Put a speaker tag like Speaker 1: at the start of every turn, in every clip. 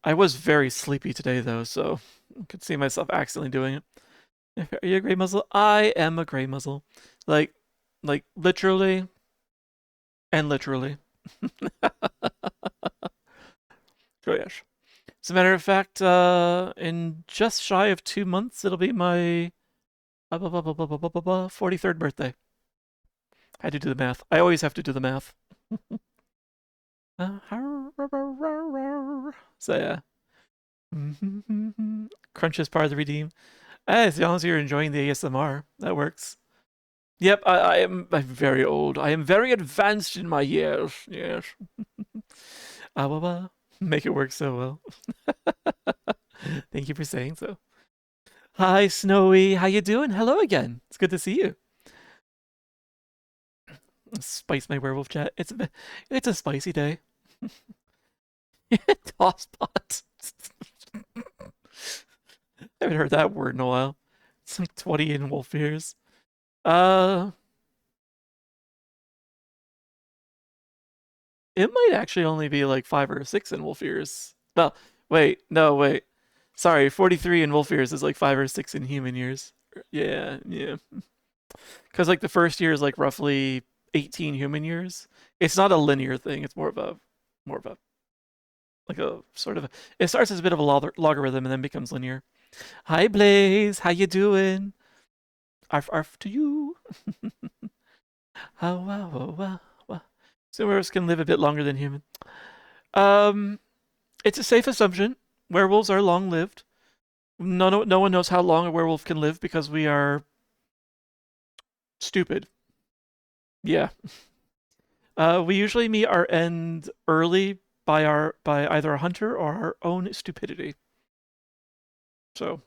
Speaker 1: I was very sleepy today, though, so I could see myself accidentally doing it. Are you a gray muzzle? I am a gray muzzle. Like, like literally and literally. Oh, yes. As a matter of fact, in just shy of 2 months, it'll be my 43rd birthday. I had to do the math. I always have to do the math. So, yeah. Crunch is part of the redeem. As long as you're enjoying the ASMR, that works. Yep, I'm very old. I am very advanced in my years. Yes. Make it work so well. Thank you for saying so. Hi, Snowy. How you doing? Hello again. It's good to see you. Spice my werewolf chat. It's a spicy day. Toss pot. I haven't heard that word in a while. It's like 20 in wolf ears. Uh, it might actually only be like 5 or 6 in wolf ears. Well, wait, no, wait. Sorry, 43 in wolf ears is like 5 or 6 in human years. Yeah, yeah. Because like the first year is like roughly 18 human years. It's not a linear thing. It's more of a like a sort of. It starts as a bit of a logarithm and then becomes linear. Hi Blaze, how you doing? Arf arf to you. How wow wow wow. Wow. So werewolves can live a bit longer than human. Um, it's a safe assumption. Werewolves are long lived. No one knows how long a werewolf can live because we are stupid. Yeah. We usually meet our end early by either a hunter or our own stupidity. So,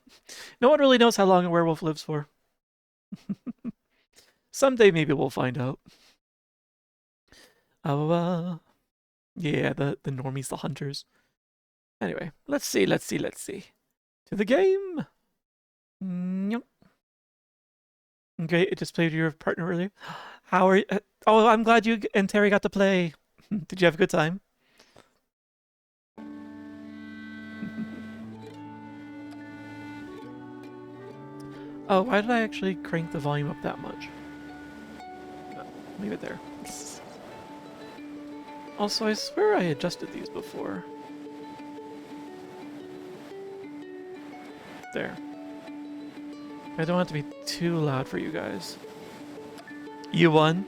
Speaker 1: no one really knows how long a werewolf lives for. Someday maybe we'll find out. Yeah, the normies, the hunters. Anyway, let's see. To the game. Okay, it just played your partner earlier. How are you? Oh, I'm glad you and Terry got to play. Did you have a good time? Oh, why did I actually crank the volume up that much? No, leave it there. Also, I swear I adjusted these before. There. I don't want it to be too loud for you guys. You won?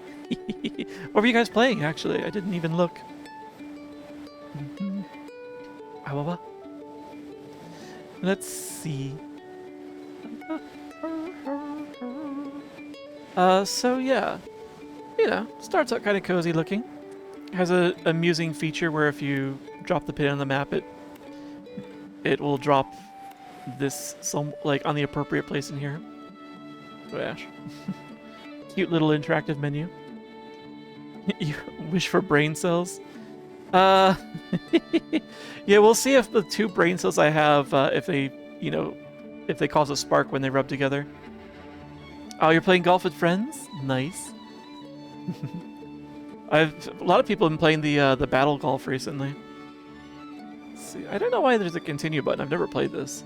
Speaker 1: What were you guys playing, actually? I didn't even look. Let's see. So yeah. You know, starts out kind of cozy looking. Has a amusing feature where if you drop the pin on the map, it will drop this some like on the appropriate place in here. Gosh. Cute little interactive menu. You wish for brain cells. Uh, yeah, we'll see if the 2 brain cells I have, if they, you know, if they cause a spark when they rub together. Oh, you're playing golf with friends? Nice. A lot of people have been playing the battle golf recently. Let's see, I don't know why there's a continue button. I've never played this.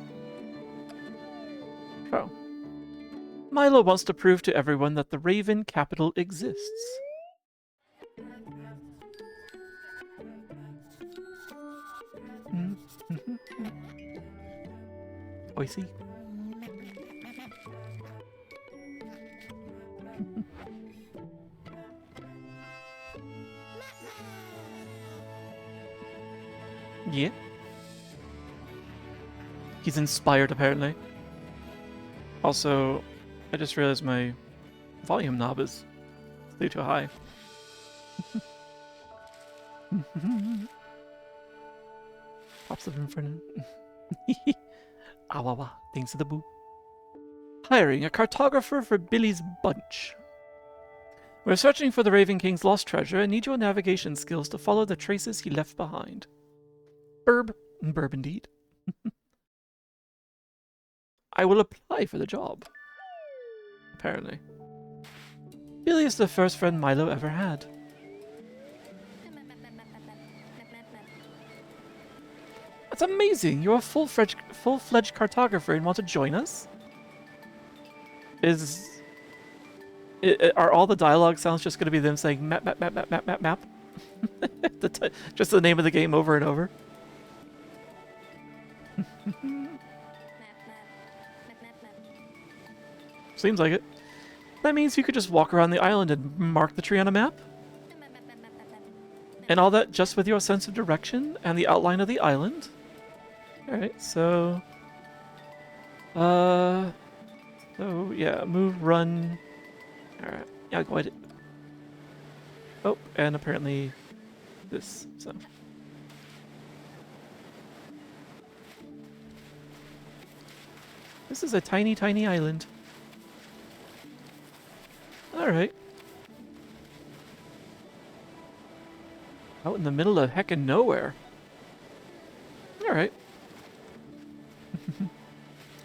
Speaker 1: Oh. Milo wants to prove to everyone that the Raven capital exists. Oh, I see. Yeah. He's inspired, apparently. Also, I just realized my volume knob is way too high. Pops up in front of Awawa, thanks to the boo. Hiring a cartographer for Billy's bunch. We're searching for the Raven King's lost treasure and need your navigation skills to follow the traces he left behind. Burb indeed. I will apply for the job. Apparently. Billy is the first friend Milo ever had. That's amazing. You're a full-fledged cartographer and want to join us? Are all the dialogue sounds just going to be them saying map, map, map, map, map, map, map? Just the name of the game over and over? Seems like it. That means you could just walk around the island and mark the tree on a map? And all that just with your sense of direction and the outline of the island? Alright, so... So, yeah, move, run... Alright, yeah, go ahead. Oh, and apparently this, so... This is a tiny, tiny island. Alright. Out in the middle of heckin' nowhere. Alright.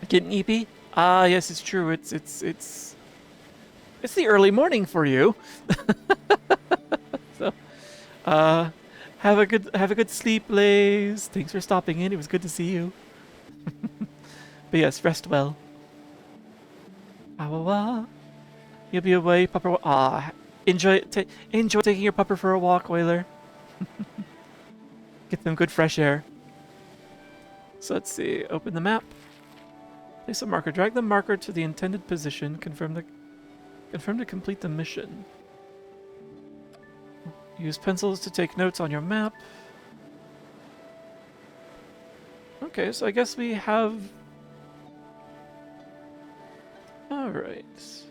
Speaker 1: Getting eepy? Ah, yes, it's true. It's the early morning for you. So, have a good sleep, Blaze. Thanks for stopping in. It was good to see you. But yes, rest well. You'll be away, pupper. Ah, enjoy taking your pupper for a walk, Whaler. Get them good fresh air. So let's see. Open the map. Place a marker. Drag the marker to the intended position. Confirm to complete the mission. Use pencils to take notes on your map. Okay, so I guess we have... Alright.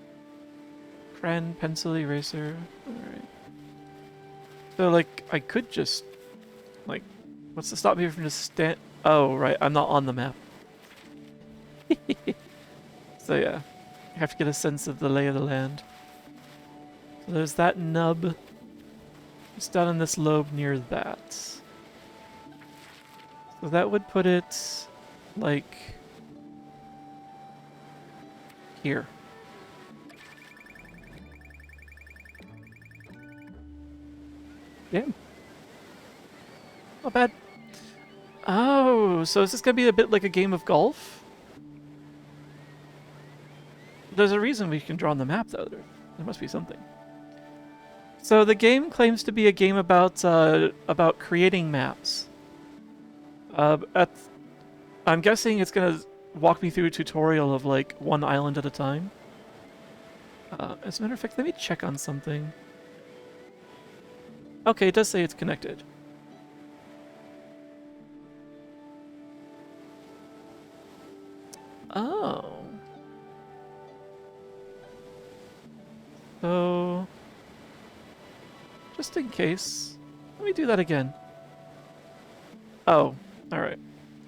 Speaker 1: Crayon, pencil, eraser. Alright. So, like, I could just... Like, what's to stop me from just stand... Oh, right, I'm not on the map. So, yeah. I have to get a sense of the lay of the land. So there's that nub. It's down in this lobe near that. So that would put it, like... here. Damn. Not bad. Oh, so is this gonna be a bit like a game of golf? There's a reason we can draw on the map, though. There must be something. So the game claims to be a game about creating maps. I'm guessing it's gonna walk me through a tutorial of like one island at a time. As a matter of fact, let me check on something. Okay, it does say it's connected. Oh. So, just in case, let me do that again. Oh, alright.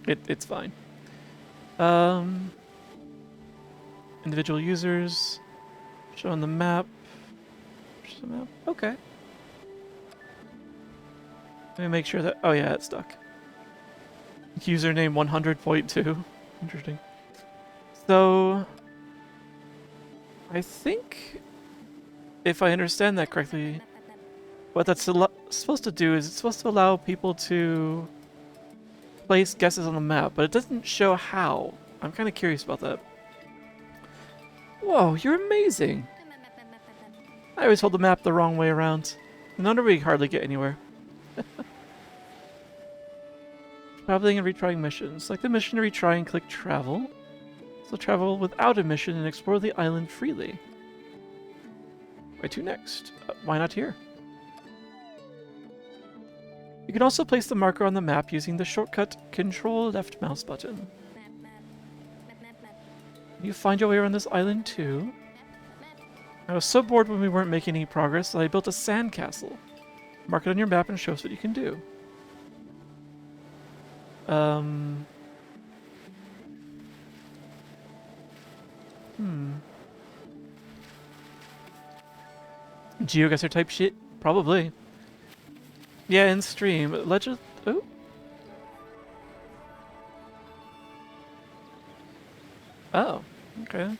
Speaker 1: It's fine. Individual users, show on the map. Show the map. Okay. Let me make sure that, oh yeah, it's stuck. Username 100.2. Interesting. So, I think, if I understand that correctly, what that's supposed to do is it's supposed to allow people to place guesses on the map, but it doesn't show how. I'm kind of curious about that. Whoa, you're amazing! I always hold the map the wrong way around. No wonder we hardly get anywhere. Traveling and retrying missions. Select the mission to retry and click travel. So travel without a mission and explore the island freely. Where to next? Why not here? You can also place the marker on the map using the shortcut Control left mouse button. You find your way around this island too. I was so bored when we weren't making any progress that I built a sand castle. Mark it on your map and show us what you can do. GeoGuessr type shit? Probably. Yeah, in stream. Legend. Oh. Oh. Okay.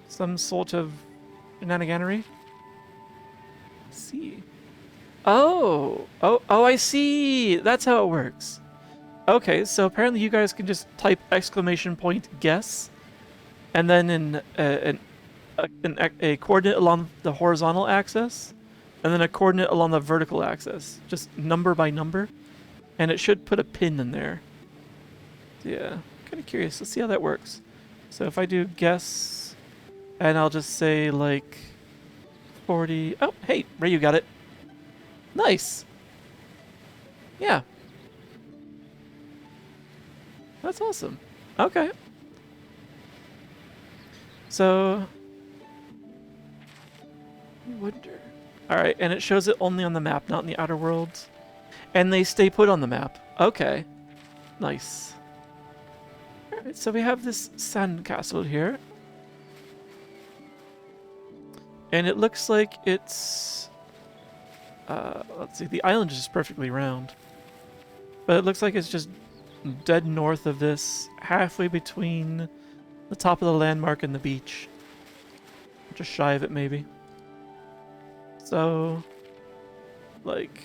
Speaker 1: Some sort of shenaniganery. See. Oh. Oh. I see. That's how it works. Okay, so apparently you guys can just type exclamation point guess, and then a coordinate along the horizontal axis, and then a coordinate along the vertical axis, just number by number, and it should put a pin in there. Yeah, kind of curious. Let's see how that works. So if I do guess, and I'll just say like 40. Oh, hey, Ray, you got it. Nice. Yeah, that's awesome. Okay. So, I wonder. All right, and it shows it only on the map, not in the outer worlds. And they stay put on the map. Okay. Nice. All right, so we have this sand castle here. And it looks like it's... let's see, the island is just perfectly round. But it looks like it's just dead north of this, halfway between the top of the landmark and the beach. Just shy of it, maybe. So, like...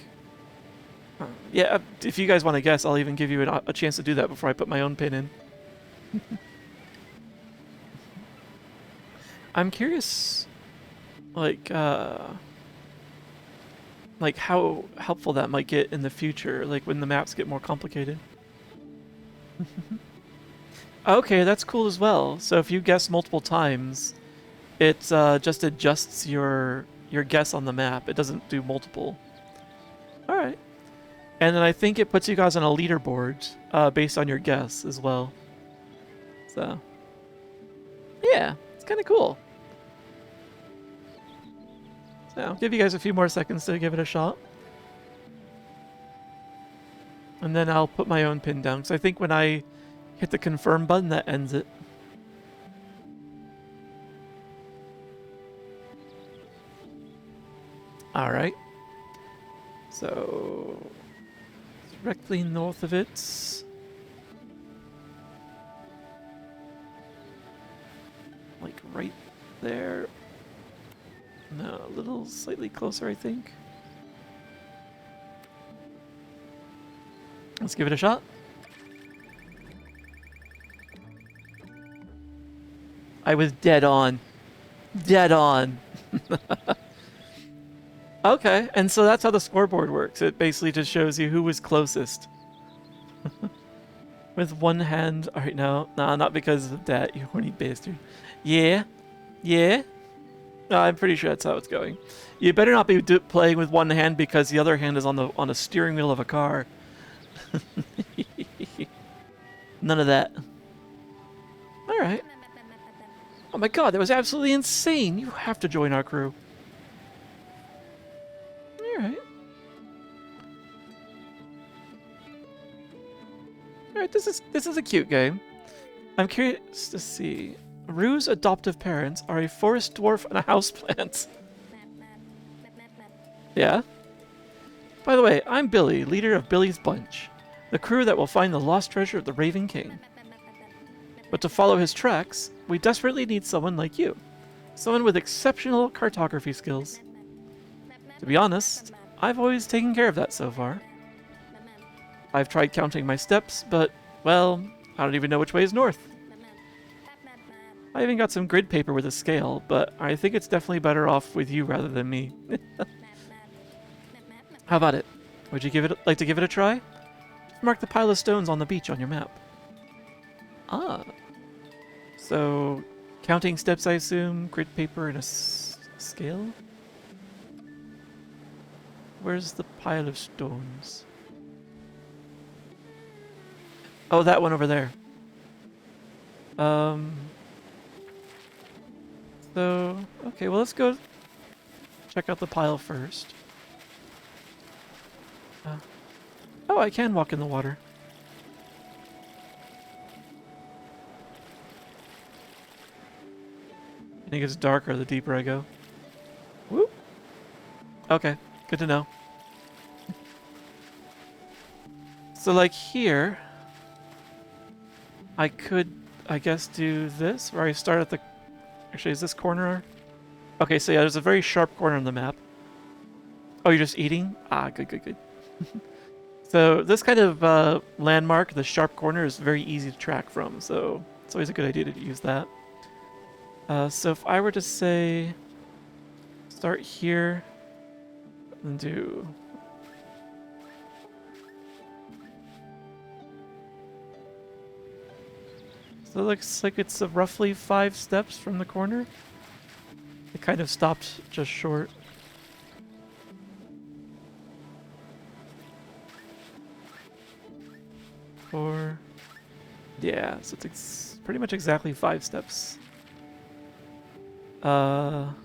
Speaker 1: yeah, if you guys want to guess, I'll even give you a chance to do that before I put my own pin in. I'm curious, like how helpful that might get in the future, like when the maps get more complicated. Okay, that's cool as well. So if you guess multiple times, it just adjusts your guess on the map. It doesn't do multiple. All right. And then I think it puts you guys on a leaderboard based on your guess as well. So, yeah, it's kind of cool. So, I'll give you guys a few more seconds to give it a shot. And then I'll put my own pin down, because I think when I hit the confirm button, that ends it. Alright. So, directly north of it. Like right there. No, a little slightly closer, I think. Let's give it a shot. I was dead on. Dead on. Okay, and so that's how the scoreboard works. It basically just shows you who was closest. With one hand. Alright, no. Nah, not because of that, you horny bastard. Yeah. Yeah. No, I'm pretty sure that's how it's going. You better not be playing with one hand because the other hand is on a steering wheel of a car. None of that. Alright. Oh my god, that was absolutely insane. You have to join our crew. Alright. Alright, this is a cute game. I'm curious to see. Rue's adoptive parents are a forest dwarf and a houseplant. Yeah? By the way, I'm Billy, leader of Billy's Bunch, the crew that will find the lost treasure of the Raven King. But to follow his tracks, we desperately need someone like you. Someone with exceptional cartography skills. To be honest, I've always taken care of that so far. I've tried counting my steps, but, well, I don't even know which way is north. I even got some grid paper with a scale, but I think it's definitely better off with you rather than me. How about it? Would you like to give it a try? Mark the pile of stones on the beach on your map. Ah. So, counting steps, I assume, grid paper, and a scale? Where's the pile of stones? Oh, that one over there. So, okay, well, let's go check out the pile first. Oh, I can walk in the water. I think it's darker the deeper I go. Whoop. Okay, good to know. So, like here, I could, I guess, do this, where I start at the... Actually, is this corner? Okay, so yeah, there's a very sharp corner on the map. Oh, you're just eating? Ah, good, good, good. So this kind of landmark, the sharp corner, is very easy to track from, so it's always a good idea to use that. So if I were to say, start here and do... So it looks like it's roughly 5 steps from the corner. It kind of stopped just short. Four. Yeah, so it's pretty much exactly 5 steps. And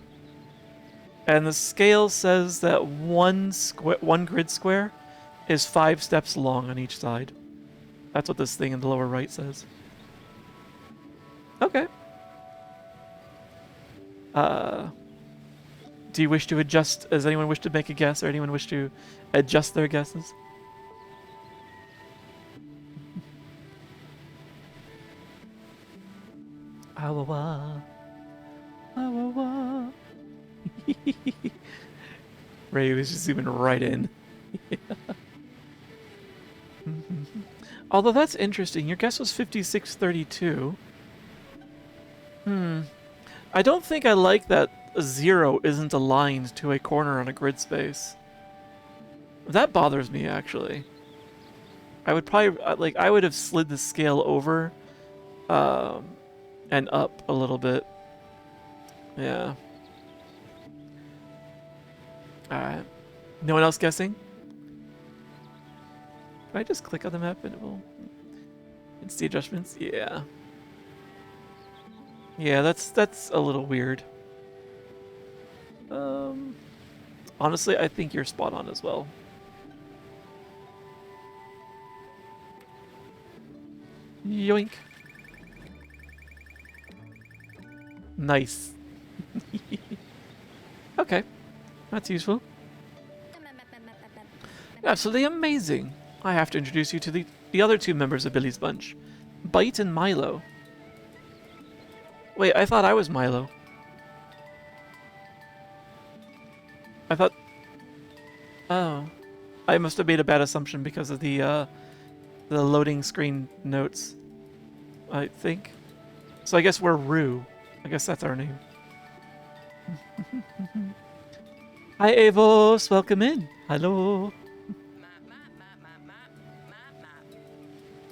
Speaker 1: the scale says that one grid square is 5 steps long on each side. That's what this thing in the lower right says. Okay. Do you wish to adjust? Does anyone wish to make a guess, or anyone wish to adjust their guesses? Awawa. Awawa. Ray was just zooming right in. Although that's interesting. Your guess was 5632. I don't think I like that a 0 isn't aligned to a corner on a grid space. That bothers me, actually. I would probably, I would have slid the scale over and up a little bit. Yeah. Alright. No one else guessing? Can I just click on the map and it will... It's the adjustments? Yeah. Yeah, that's a little weird. Honestly, I think you're spot on as well. Yoink. Nice. Okay. That's useful. Absolutely amazing. I have to introduce you to the other 2 members of Billy's bunch. Bite and Milo. Wait, I thought I was Milo. I thought... Oh. I must have made a bad assumption because of the loading screen notes, I think. So I guess we're Rue. I guess that's our name. Hi, Avos. Welcome in. Hello.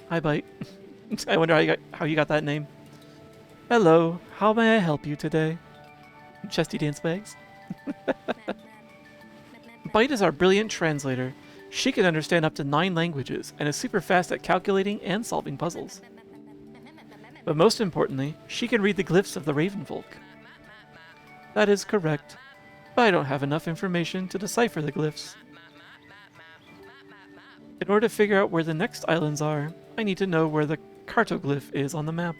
Speaker 1: Hi, Bite. I wonder how you got that name. Hello. How may I help you today? Chesty dance bags. Bite is our brilliant translator. She can understand up to 9 languages and is super fast at calculating and solving puzzles. But most importantly, she can read the glyphs of the Ravenfolk. That is correct, but I don't have enough information to decipher the glyphs. In order to figure out where the next islands are, I need to know where the cartoglyph is on the map.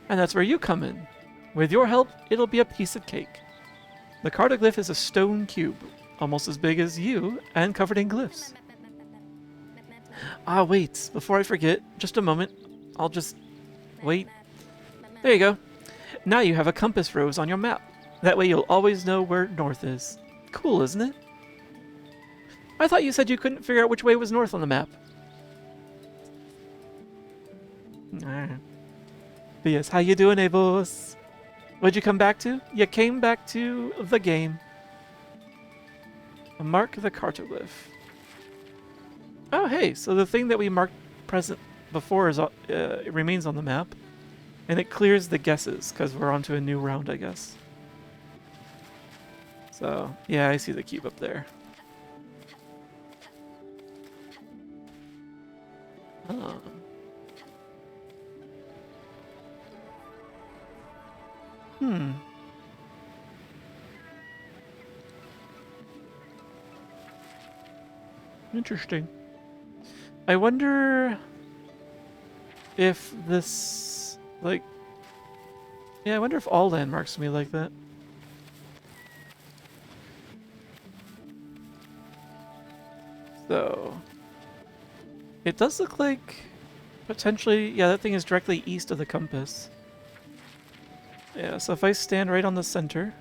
Speaker 1: And that's where you come in. With your help, it'll be a piece of cake. The cartoglyph is a stone cube, almost as big as you, and covered in glyphs. Ah, wait, before I forget, just a moment. I'll just... wait. There you go. Now you have a compass rose on your map. That way you'll always know where north is. Cool, isn't it? I thought you said you couldn't figure out which way was north on the map. But yes, how you doing, Avos? What'd you come back to? You came back to the game. Mark the cartoglyph. Oh, hey, so the thing that we marked present before is it remains on the map, and it clears the guesses because we're onto a new round, I guess. So yeah, I see the cube up there. Oh. Interesting. I wonder if this, like... Yeah, I wonder if all landmarks can be like that. So... It does look like... Potentially... Yeah, that thing is directly east of the compass. Yeah, so if I stand right on the center...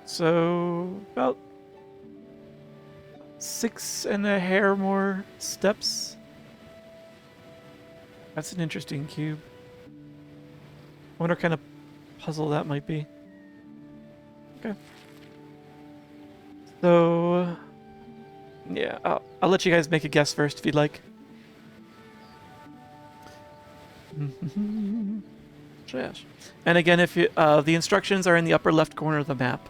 Speaker 1: So, about 6 and a hair more steps. That's an interesting cube. I wonder what kind of puzzle that might be. Okay. So, yeah, I'll let you guys make a guess first if you'd like. Trash. And again, if you, the instructions are in the upper left corner of the map.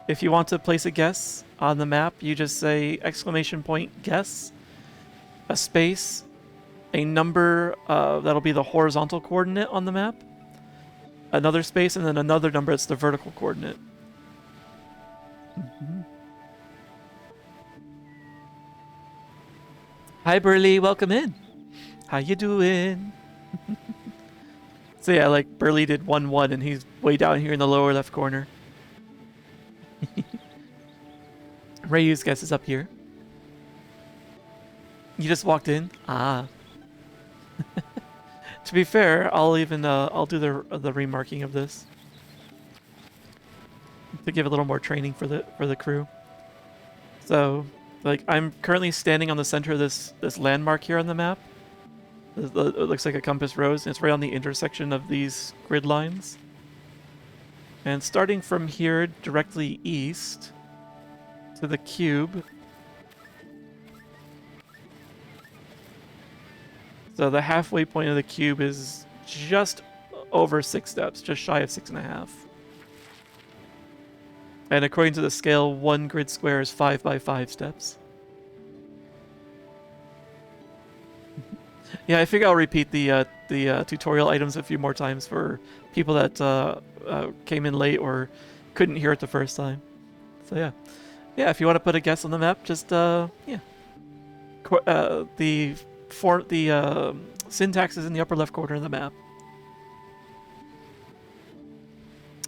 Speaker 1: If you want to place a guess on the map, you just say exclamation point guess, a space, a number that'll be the horizontal coordinate on the map, another space, and then another number that's the vertical coordinate. Hi Burley, welcome in. How you doing? So yeah, like Burley did 1-1 and he's way down here in the lower left corner. Ryu's guess is up here. You just walked in? Ah. To be fair, I'll even I'll do the remarking of this to give a little more training for the crew. So, like, I'm currently standing on the center of this landmark here on the map. It looks like a compass rose, and it's right on the intersection of these grid lines. And starting from here, directly east to the cube. So the halfway point of the cube is just over 6 steps, just shy of 6.5. And according to the scale, 1 grid square is 5 by 5 steps. Yeah, I figure I'll repeat the tutorial items a few more times for people that came in late or couldn't hear it the first time. So yeah. Yeah, if you want to put a guess on the map, just, yeah. The syntax is in the upper left corner of the map.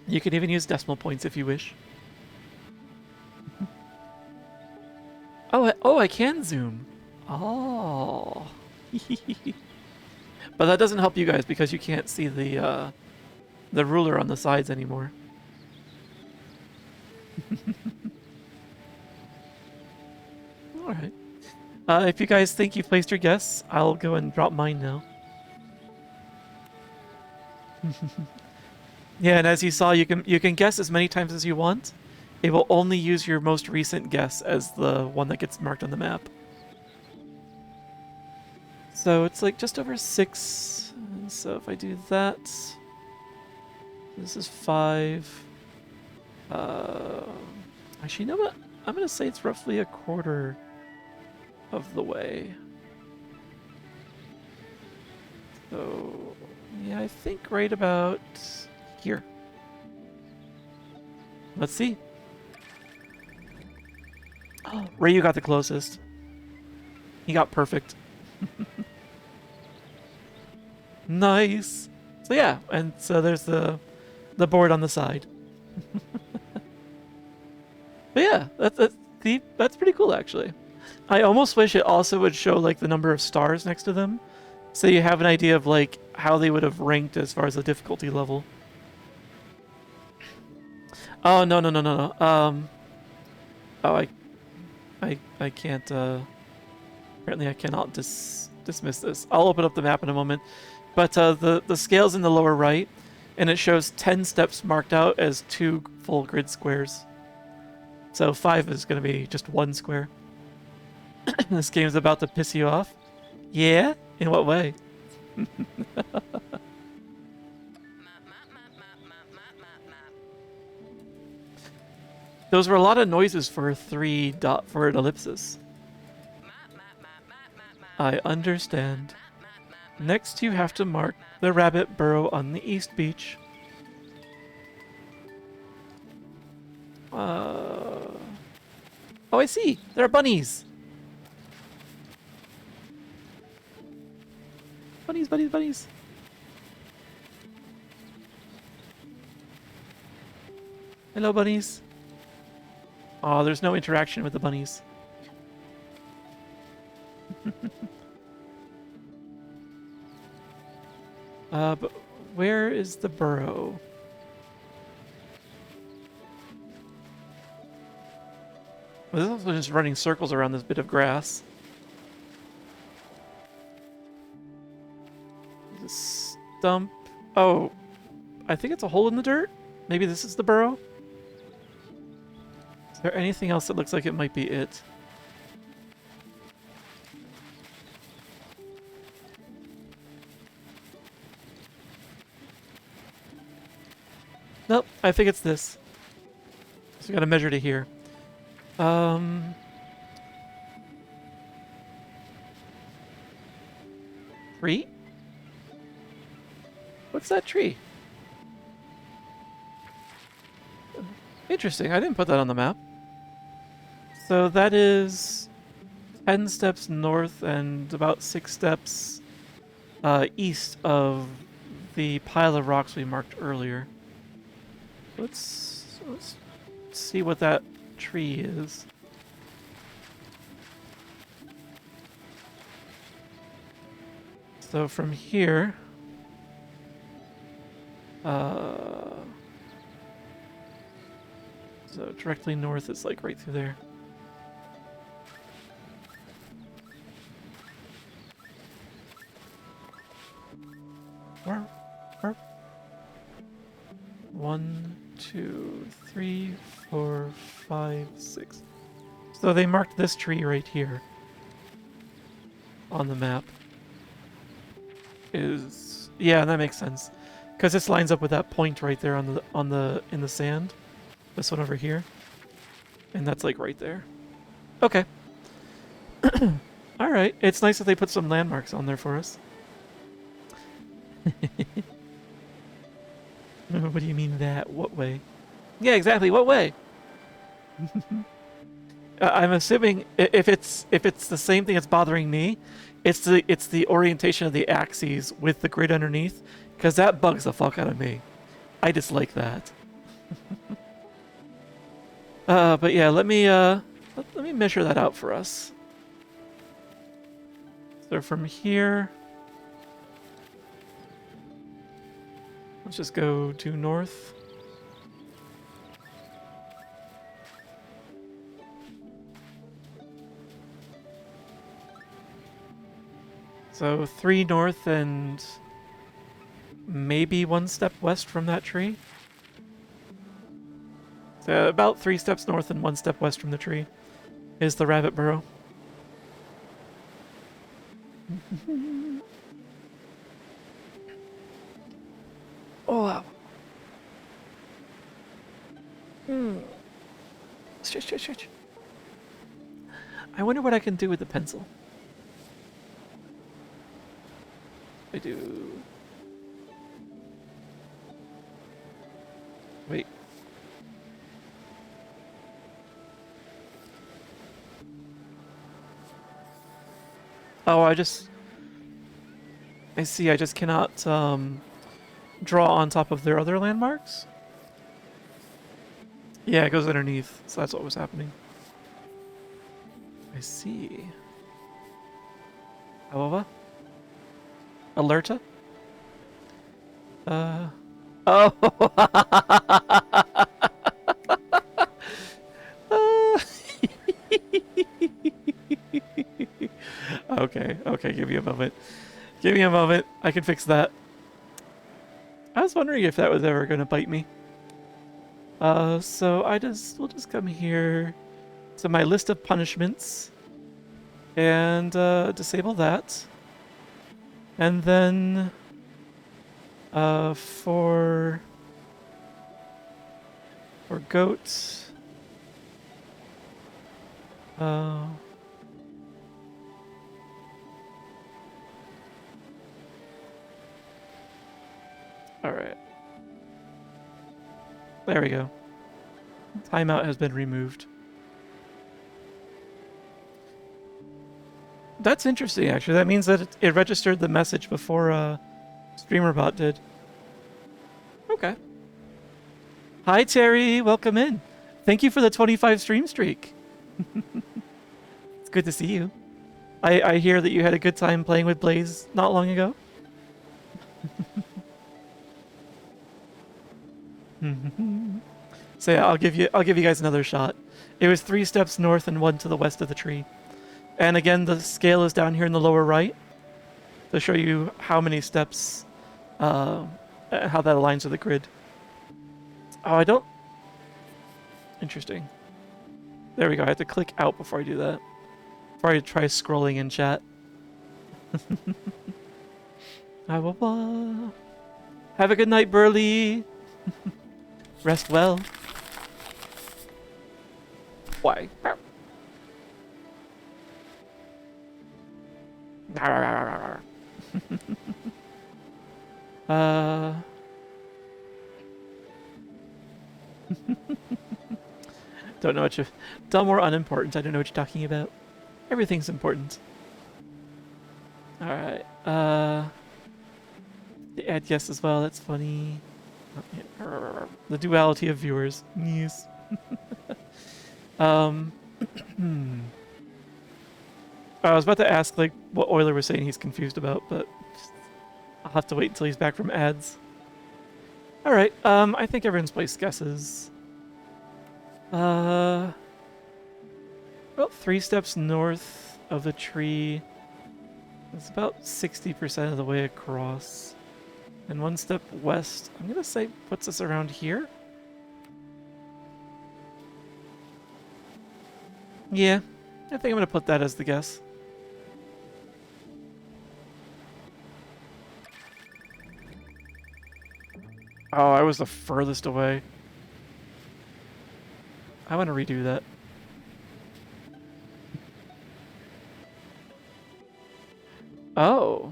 Speaker 1: You can even use decimal points if you wish. Oh, I can zoom. Oh. But that doesn't help you guys because you can't see the ruler on the sides anymore. All right. If you guys think you've placed your guess, I'll go and drop mine now. Yeah, and as you saw, you can guess as many times as you want. It will only use your most recent guess as the one that gets marked on the map. So it's like just over 6. So if I do that, this is 5. Actually, you know what? I'm gonna say it's roughly a quarter of the way. So yeah, I think right about here. Let's see. Oh, Ryu got the closest. He got perfect. Nice. So yeah, and so there's the board on the side. But yeah, that's pretty cool actually. I almost wish it also would show like the number of stars next to them, so you have an idea of like how they would have ranked as far as the difficulty level. Oh no. Oh, I can't. Apparently, I cannot dismiss this. I'll open up the map in a moment. But the scale's in the lower right, and it shows 10 steps marked out as 2 full grid squares. So 5 is going to be just 1 square. This game's about to piss you off. Yeah? In what way? Those were a lot of noises for a 3 dot for an ellipsis. I understand. Next, you have to mark the rabbit burrow on the east beach. Oh, I see. There are bunnies. Bunnies. Hello, bunnies. Oh, there's no interaction with the bunnies. But where is the burrow? Well, this is also just running circles around this bit of grass. This stump. Oh, I think it's a hole in the dirt. Maybe this is the burrow. Is there anything else that looks like it might be it? Nope, I think it's this. So we gotta measure to here. Tree? What's that tree? Interesting, I didn't put that on the map. So that is 10 steps north and about 6 steps east of the pile of rocks we marked earlier. Let's see what that tree is. So from here, so directly north is like right through there. Where? 1, 2, 3, 4, 5, 6. So they marked this tree right here on the map. Yeah, that makes sense, because this lines up with that point right there in the sand. This one over here, and that's like right there. Okay. All right. It's nice that they put some landmarks on there for us. What do you mean that? What way? Yeah, exactly. What way? I'm assuming if it's the same thing that's bothering me, it's the orientation of the axes with the grid underneath, because that bugs the fuck out of me. I dislike that. But yeah, let me measure that out for us. So from here, let's just go due north. So 3 north and maybe 1 step west from that tree. So about 3 steps north and 1 step west from the tree is the rabbit burrow. Oh, wow. Stretch. I wonder what I can do with the pencil. I do. Wait. Oh, I see, I just cannot draw on top of their other landmarks? Yeah, it goes underneath, so that's what was happening. I see. However? Alerta? Oh! Okay, give me a moment. Give me a moment, I can fix that. I was wondering if that was ever gonna bite me. So we'll just come here to my list of punishments and disable that. And then for goats, all right. There we go. Timeout has been removed. That's interesting, actually. That means that it registered the message before StreamerBot did. Okay. Hi, Terry. Welcome in. Thank you for the 25 stream streak. It's good to see you. I hear that you had a good time playing with Blaze not long ago. So yeah, I'll give you guys another shot. It was 3 steps north and 1 to the west of the tree. And again, the scale is down here in the lower right to show you how many steps, how that aligns with the grid. Oh, I don't... Interesting. There we go. I have to click out before I do that. Before I try scrolling in chat. Have a good night, Burley. Rest well. Why? Don't know what you... Dumb or unimportant. I don't know what you're talking about. Everything's important. Alright. Add yes as well. That's funny. The duality of viewers. Yes. I was about to ask like what Euler was saying he's confused about, but I'll have to wait until he's back from ads. All right. I think everyone's placed guesses. About 3 steps north of the tree. It's about 60% of the way across. And 1 step west, I'm gonna say puts us around here. Yeah, I think I'm gonna put that as the guess. Oh, I was the furthest away. I want to redo that. Oh.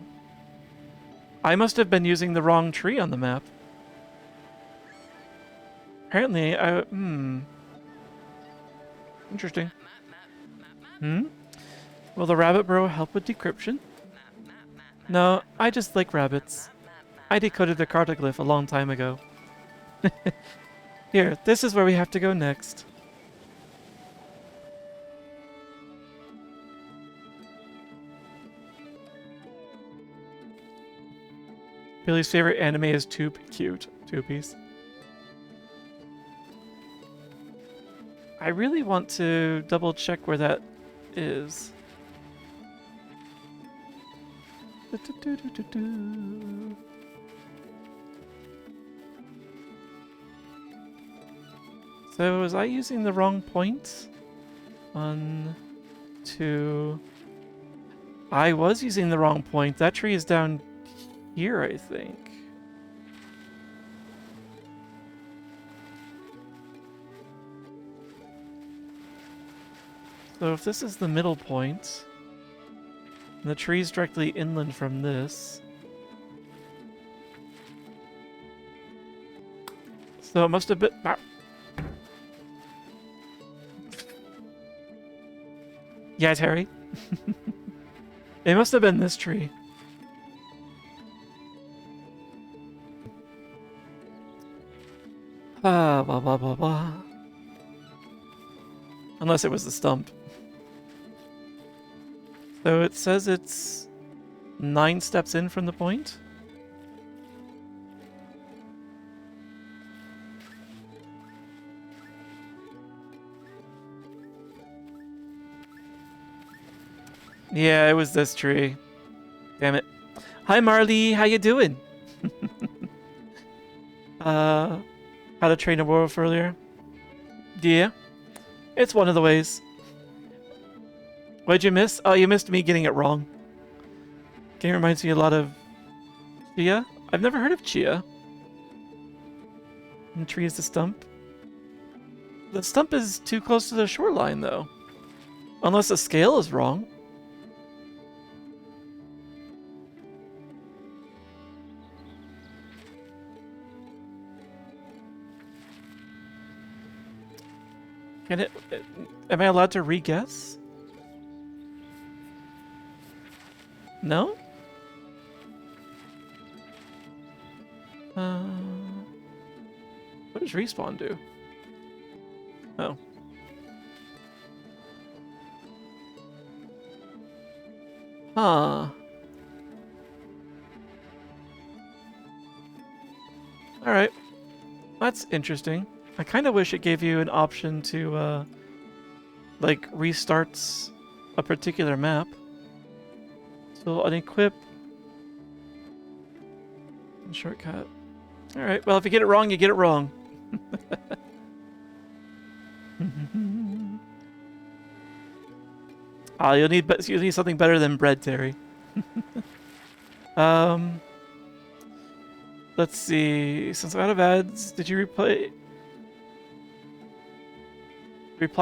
Speaker 1: I must have been using the wrong tree on the map. Apparently, Interesting. Will the rabbit burrow help with decryption? No, I just like rabbits. I decoded the cartoglyph a long time ago. Here, this is where we have to go next. Billy's favorite anime is Cute. Two Piece. I really want to double check where that is. So was I using the wrong point? 1, 2... I was using the wrong point. That tree is down here, I think. So if this is the middle point, and the tree's directly inland from this, so it must have been... Yeah, Terry. It must have been this tree. Blah, blah, blah, blah. Unless it was the stump. So it says it's 9 steps in from the point. Yeah, it was this tree. Damn it. Hi, Marley. How you doing? How to train a werewolf earlier? Yeah. It's one of the ways. What'd you miss? Oh, you missed me getting it wrong. Game reminds me a lot of Chia. I've never heard of Chia. And the tree is the stump. The stump is too close to the shoreline, though. Unless the scale is wrong. Can it... Am I allowed to re-guess? No? What does respawn do? Oh. Huh. Alright. That's interesting. I kind of wish it gave you an option to, like, restarts a particular map. So, unequip. Shortcut. Alright, well, if you get it wrong, you get it wrong. You'll need something better than bread, Terry. Let's see. Since I'm out of ads, did you reply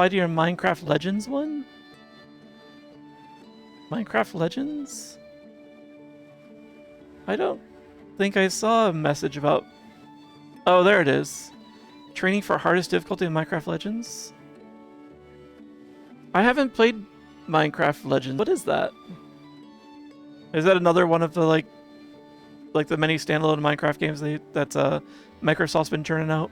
Speaker 1: to your Minecraft Legends one? Minecraft Legends? I don't think I saw a message about... Oh, there it is. Training for hardest difficulty in Minecraft Legends? I haven't played Minecraft Legends. What is that? Is that another one of the, like the many standalone Minecraft games that Microsoft's been turning out?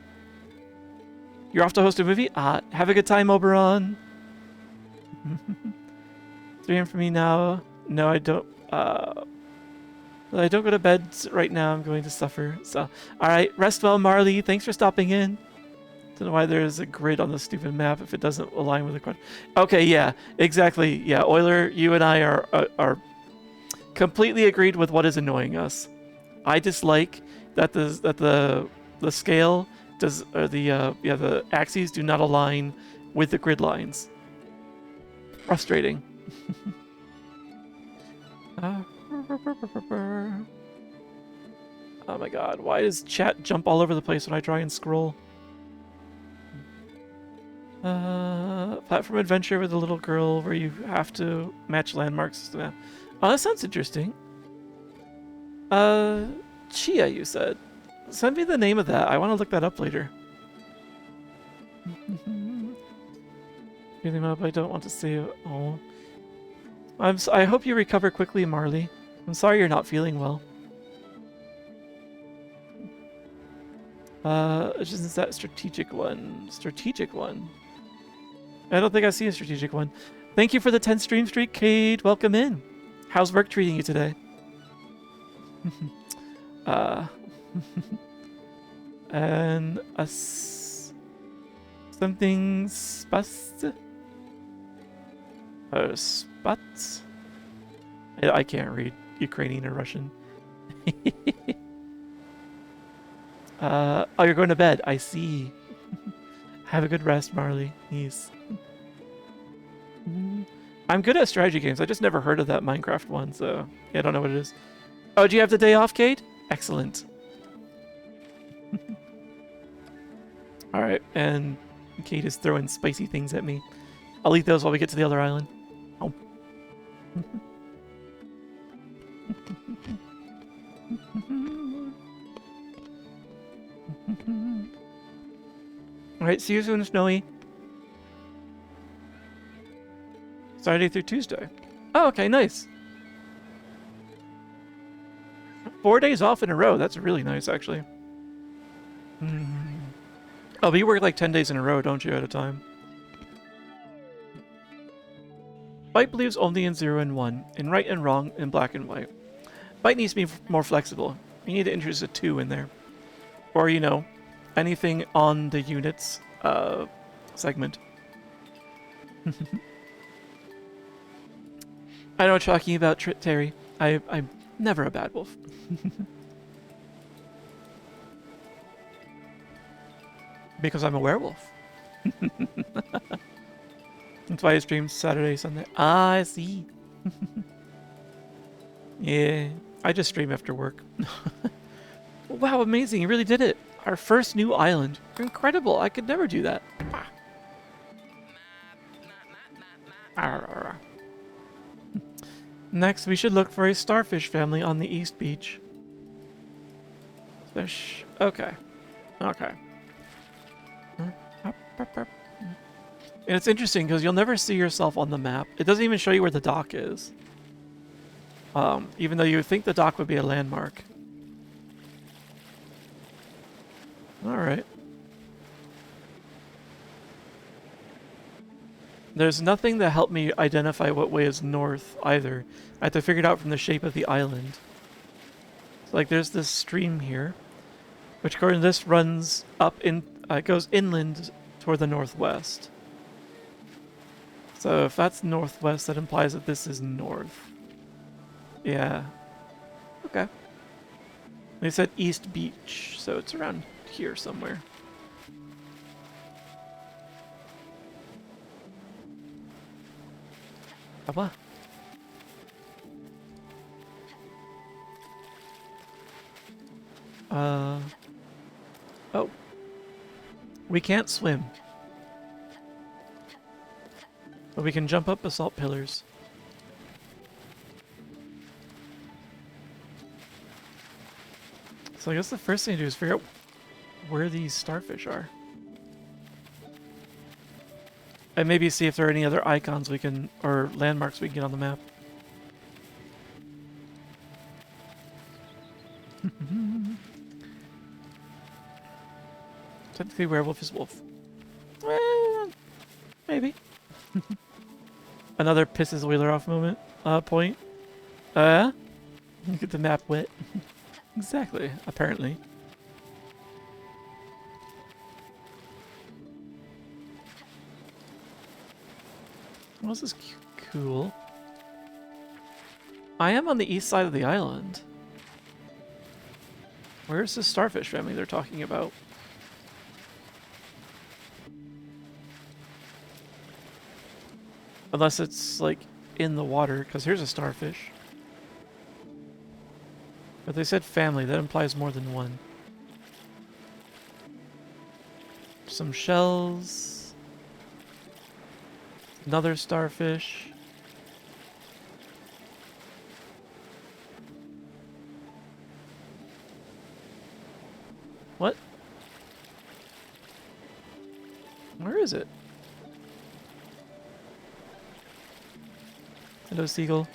Speaker 1: You're off to host a movie? Have a good time, Oberon. 3 a.m. for me now. No, I don't. I don't go to bed right now. I'm going to suffer. So, all right, rest well, Marley. Thanks for stopping in. Don't know why there's a grid on the stupid map if it doesn't align with the quad. Okay, yeah, exactly. Yeah, Euler, you and I are completely agreed with what is annoying us. I dislike that the scale does, or the axes do not align with the grid lines. Frustrating. Oh my god, why does chat jump all over the place when I try and scroll? Platform adventure with a little girl where you have to match landmarks. Oh, that sounds interesting. Chia, you said. Send me the name of that. I want to look that up later. Feeling up, I don't want to say it. Oh. I hope you recover quickly, Marley. I'm sorry you're not feeling well. Isn't that strategic one? Strategic one? I don't think I see a strategic one. Thank you for the 10 stream streak, Cade. Welcome in. How's work treating you today? And something spust. Spots. I can't read Ukrainian or Russian. Oh, you're going to bed. I see. Have a good rest, Marley. Yes. I'm good at strategy games. I just never heard of that Minecraft one, so yeah, I don't know what it is. Oh, do you have the day off, Kate? Excellent. Alright, and Kate is throwing spicy things at me. I'll eat those while we get to the other island. Oh. Alright, see you soon, Snowy. Saturday through Tuesday. Oh, okay, nice. 4 days off in a row. That's really nice, actually. Oh, but you work like 10 days in a row, don't you, at a time? Byte believes only in 0 and 1, in right and wrong, in black and white. Byte needs to be more flexible. You need to introduce a 2 in there. Or, you know, anything on the units segment. I know what you're talking about, Terry. I'm never a bad wolf. Because I'm a werewolf. That's why I stream Saturday, Sunday. Ah, I see. Yeah, I just stream after work. Wow, amazing. You really did it. Our first new island. You're incredible. I could never do that. Next, we should look for a starfish family on the East Beach. Fish. Okay. Okay. And it's interesting because you'll never see yourself on the map. It doesn't even show you where the dock is. Even though you would think the dock would be a landmark. Alright. There's nothing that helped me identify what way is north either. I had to figure it out from the shape of the island. So, like, there's this stream here. which according to this runs up in, goes inland toward the northwest. So if that's northwest, that implies that this is north. Yeah. Okay. They said East Beach, so it's around here somewhere. What? Oh. We can't swim. But we can jump up basalt pillars. So I guess the first thing to do is figure out where these starfish are. And maybe see if there are any other icons we can, or landmarks we can get on the map. Technically, werewolf is wolf. Maybe. Another pisses Wheeler off moment. Point. Get the map wet. Exactly. Apparently. Well, this is cool. I am on the east side of the island. Where's the starfish family they're talking about? Unless it's, like, in the water, because here's a starfish. But they said family, that implies more than one. Some shells. Another starfish. What? Where is it? Hello, seagull.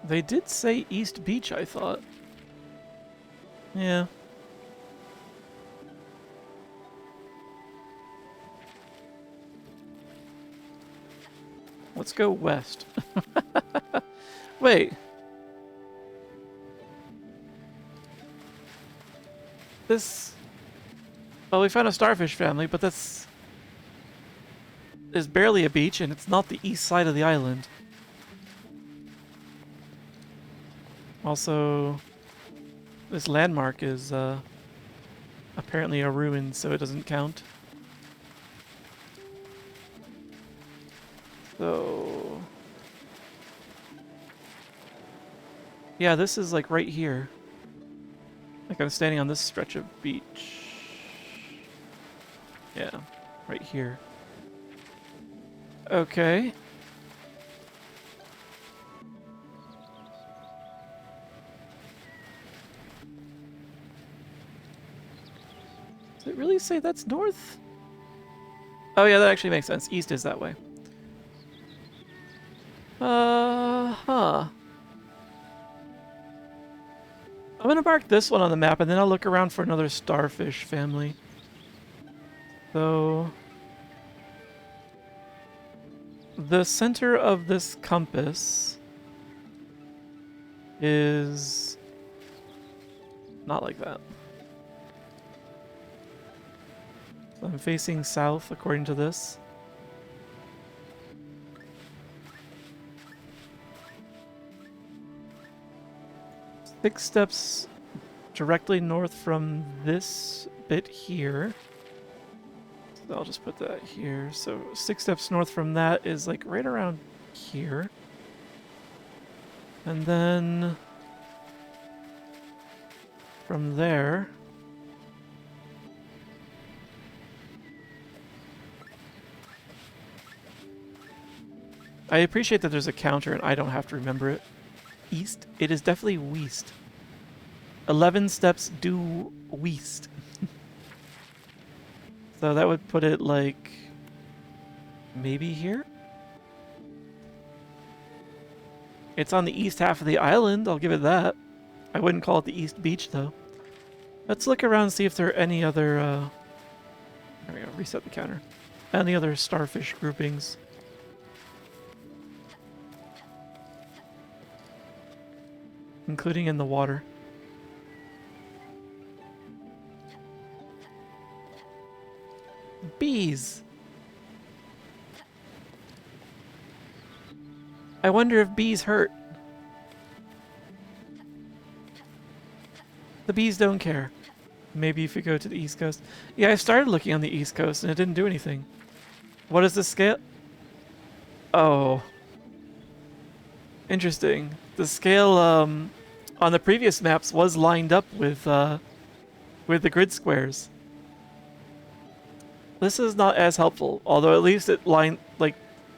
Speaker 1: They did say East Beach, I thought. Yeah. Let's go west. Wait. This... Well, we found a starfish family, but this is barely a beach, and it's not the east side of the island. Also, this landmark is apparently a ruin, so it doesn't count. So... yeah, this is like right here. Like I'm standing on this stretch of beach. Yeah, right here. Okay. Does it really say that's north? Oh yeah, that actually makes sense. East is that way. Huh. I'm gonna mark this one on the map, and then I'll look around for another starfish family. So... the center of this compass is not like that. So I'm facing south according to this. Six steps directly north from this bit here. So I'll just put that here. So 6 steps north from that is like right around here. And then from there, I appreciate that there's a counter and I don't have to remember it. East? It is definitely west. 11 steps due west. So that would put it like maybe here? It's on the east half of the island, I'll give it that. I wouldn't call it the East Beach though. Let's look around and see if there are any other, there we go, reset the counter. Any other starfish groupings. Including in the water. Bees! I wonder if bees hurt. The bees don't care. Maybe if you go to the East Coast. Yeah, I started looking on the East Coast and it didn't do anything. What is the scale? Oh. Interesting. The scale on the previous maps was lined up with the grid squares. This is not as helpful, although at least it lined, like,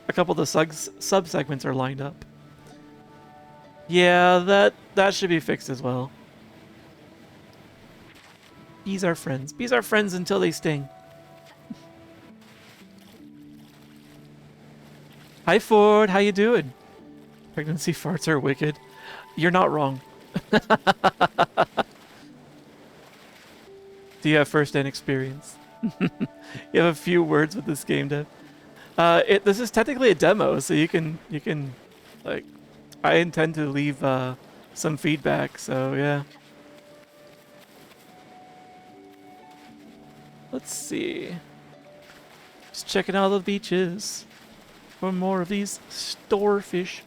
Speaker 1: a couple of the sub-segments are lined up. Yeah, that should be fixed as well. Bees are friends. Bees are friends until they sting. Hi Ford, how you doing? Pregnancy farts are wicked. You're not wrong. Do you have first-hand experience? You have a few words with this game, Dev. This is technically a demo, so you can like, I intend to leave some feedback. So yeah. Let's see. Just checking out the beaches for more of these starfish.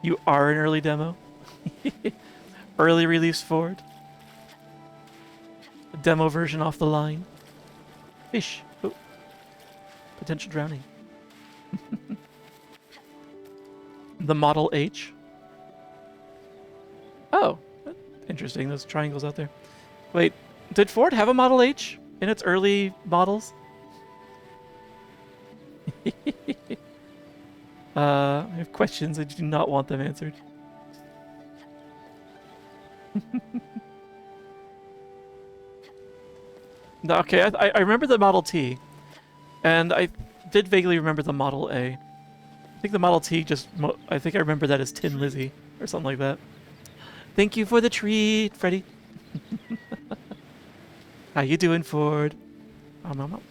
Speaker 1: You are an early demo. Early release Ford. A demo version off the line. Fish. Oh. Potential drowning. The Model H. Oh, interesting. Those triangles out there. Wait, did Ford have a Model H in its early models? I have questions. I do not want them answered. No, okay, I remember the Model T, and I did vaguely remember the Model A. I think the Model T I think I remember that as Tin Lizzie, or something like that. Thank you for the treat, Freddy. How you doing, Ford? Hope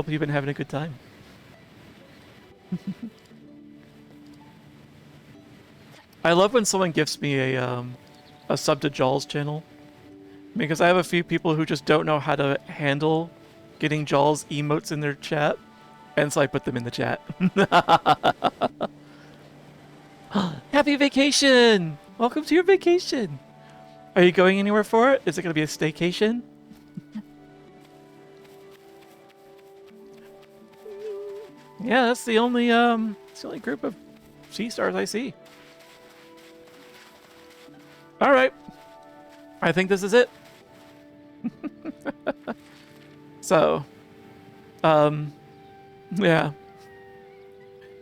Speaker 1: you've been having a good time. I love when someone gifts me a sub to Jaws channel, because I have a few people who just don't know how to handle getting Jaws emotes in their chat, and so I put them in the chat. Happy vacation! Welcome to your vacation! Are you going anywhere for it? Is it going to be a staycation? Yeah, that's the only group of sea stars I see. All right, I think this is it. So, yeah.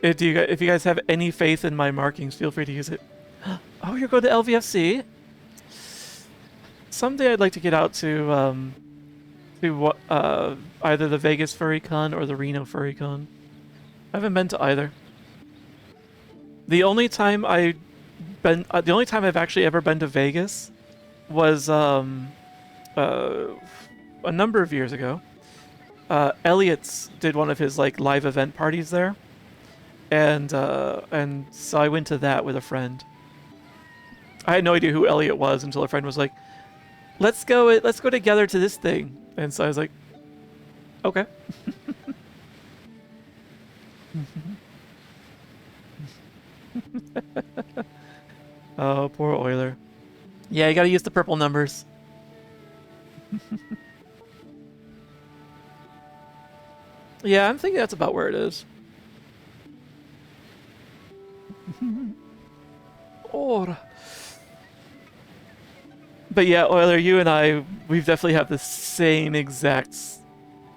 Speaker 1: If you guys have any faith in my markings, feel free to use it. Oh, you're going to LVFC? Someday I'd like to get out to either the Vegas FurryCon or the Reno FurryCon. I haven't been to either. The only time I've actually ever been to Vegas was a number of years ago. Elliot's did one of his like live event parties there, and so I went to that with a friend. I had no idea who Elliot was until a friend was like, let's go together to this thing. And so I was like, okay. Oh, poor Euler. Yeah, you gotta use the purple numbers. Yeah, I'm thinking that's about where it is. Or. But yeah, Euler, you and we've definitely have the same exact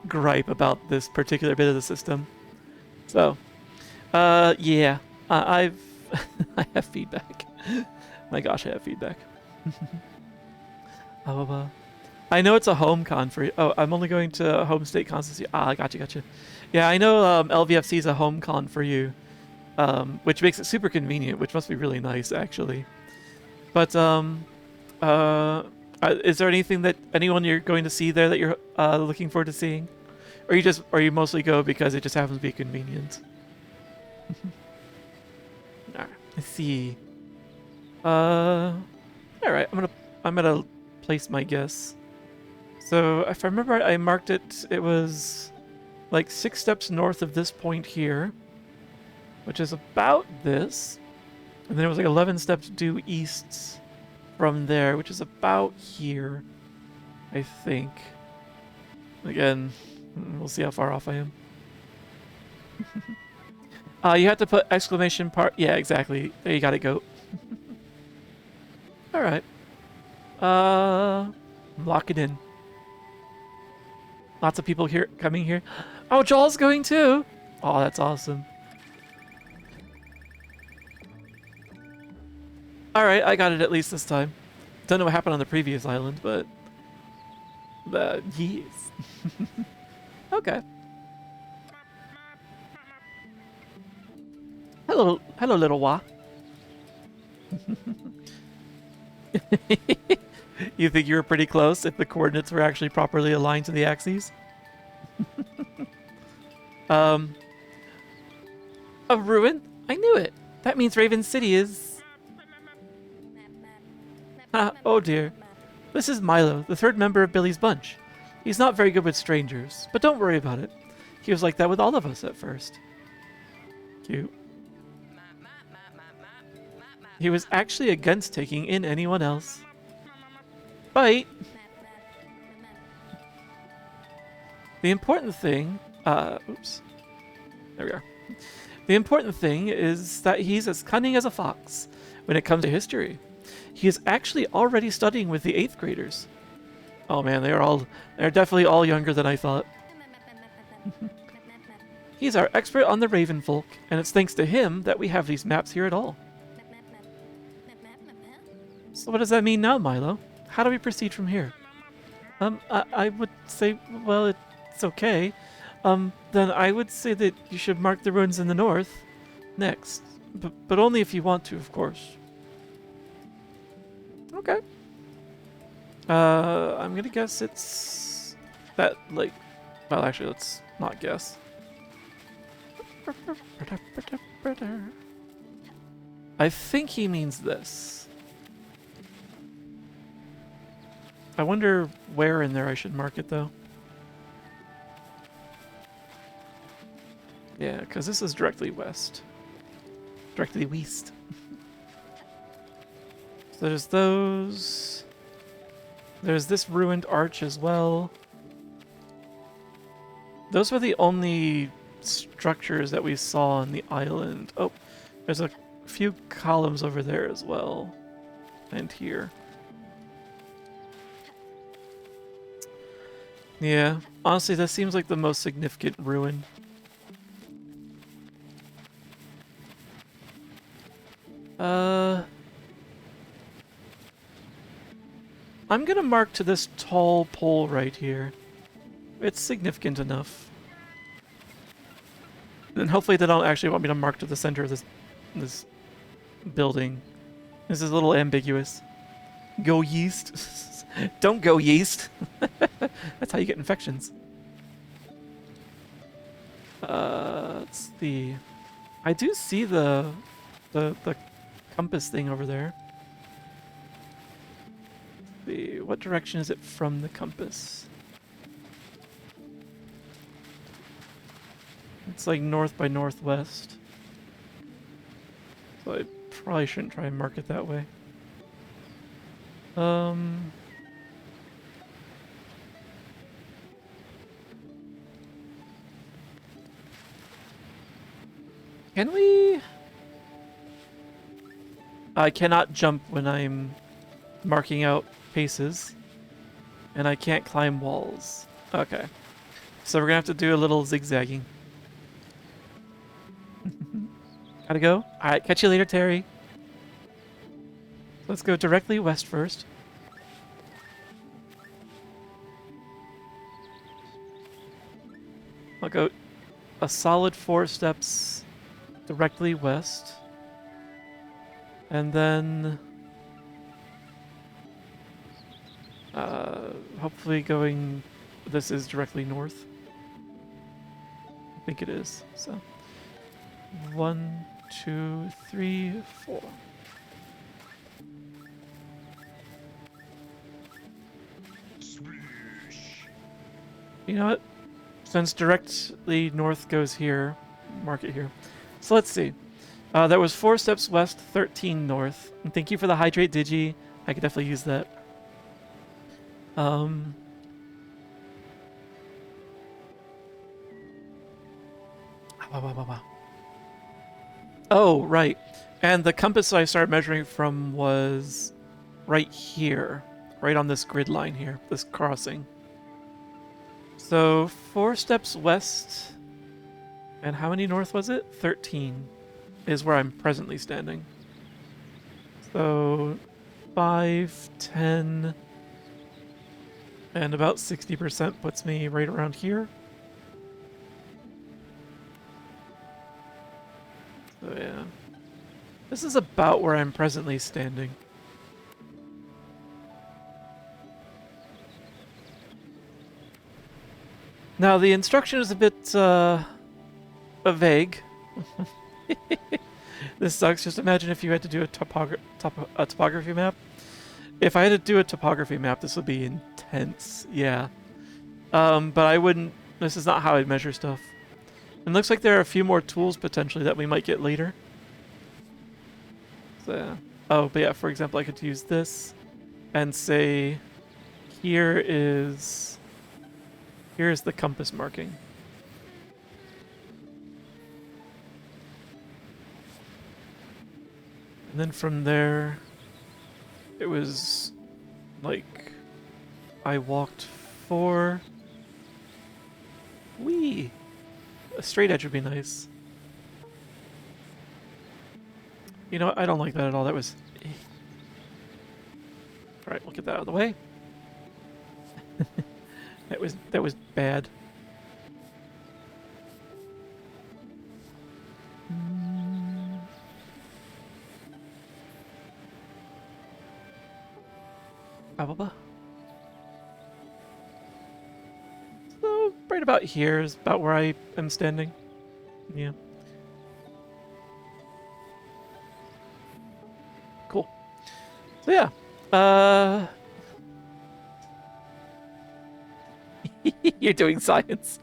Speaker 1: gripe about this particular bit of the system. So, yeah, I've I have feedback. My gosh, I have feedback. Oh, I know it's a home con for you. Oh, I'm only going to home state cons. Ah, gotcha. Yeah, I know LVFC is a home con for you, which makes it super convenient, which must be really nice, actually. But is there anything that anyone you're going to see there that you're looking forward to seeing, or you mostly go because it just happens to be convenient? Alright, let's see. All right, I'm gonna place my guess. So if I remember, I marked it. It was like 6 steps north of this point here, which is about this, and then it was like 11 steps due east from there, which is about here, I think. Again, we'll see how far off I am. You have to put exclamation part. Yeah, exactly. There you got it, goat. All right. Lock it in. Lots of people here coming here. Oh, Joel's going too. Oh, that's awesome. All right, I got it at least this time. Don't know what happened on the previous island, but yes. Okay. Hello, little Wa. You think you were pretty close if the coordinates were actually properly aligned to the axes? A ruin? I knew it. That means Raven City is... oh dear. This is Milo, the third member of Billy's bunch. He's not very good with strangers, but don't worry about it. He was like that with all of us at first. Cute. He was actually against taking in anyone else. Bite! The important thing... oops. There we are. The important thing is that he's as cunning as a fox when it comes to history. He is actually already studying with the 8th graders. Oh man, they're definitely all younger than I thought. He's our expert on the Raven folk, and it's thanks to him that we have these maps here at all. So what does that mean now, Milo? How do we proceed from here? I would say, well, it's okay. Then I would say that you should mark the ruins in the north next. But only if you want to, of course. Okay. I'm gonna guess it's that, like, well, actually, let's not guess. I think he means this. I wonder where in there I should mark it, though. Yeah, because this is directly west. Directly west. So there's those. There's this ruined arch as well. Those were the only structures that we saw on the island. Oh, there's a few columns over there as well. And here. Yeah, honestly, that seems like the most significant ruin. I'm gonna mark to this tall pole right here. It's significant enough. And hopefully they don't actually want me to mark to the center of this building. This is a little ambiguous. Go yeast. Don't go yeast. That's how you get infections. Let's see. I do see the compass thing over there. What direction is it from the compass? It's like north by northwest. So I probably shouldn't try and mark it that way. Can we? I cannot jump when I'm marking out paces, and I can't climb walls. Okay, so we're gonna have to do a little zigzagging. Gotta go. All right, catch you later, Terry. Let's go directly west first. I'll go a solid 4 steps directly west. And then Hopefully going... This is directly north. I think it is, so... 1, 2, 3, 4. You know what? Since directly north goes here, mark it here. So let's see. That was 4 steps west, 13 north. And thank you for the hydrate digi. I could definitely use that. Wow. Oh, right. And the compass I started measuring from was right here. Right on this grid line here. This crossing. So 4 steps west. And how many north was it? 13 is where I'm presently standing. So 5, 10, and about 60% puts me right around here. So yeah. This is about where I'm presently standing. Now the instruction is a bit vague. This sucks. Just imagine if you had to do a topography map. If I had to do a topography map, this would be intense. Yeah. But I wouldn't... This is not how I'd measure stuff. It looks like there are a few more tools, potentially, that we might get later. So, yeah. Oh, but yeah, for example, I could use this and say, here's the compass marking. And then from there, it was like I walked 4. Whee! A straight edge would be nice. You know what? I don't like that at all. That was... Alright, we'll get that out of the way. That was bad. So, right about here is about where I am standing. Yeah. Cool. So yeah. You're doing science.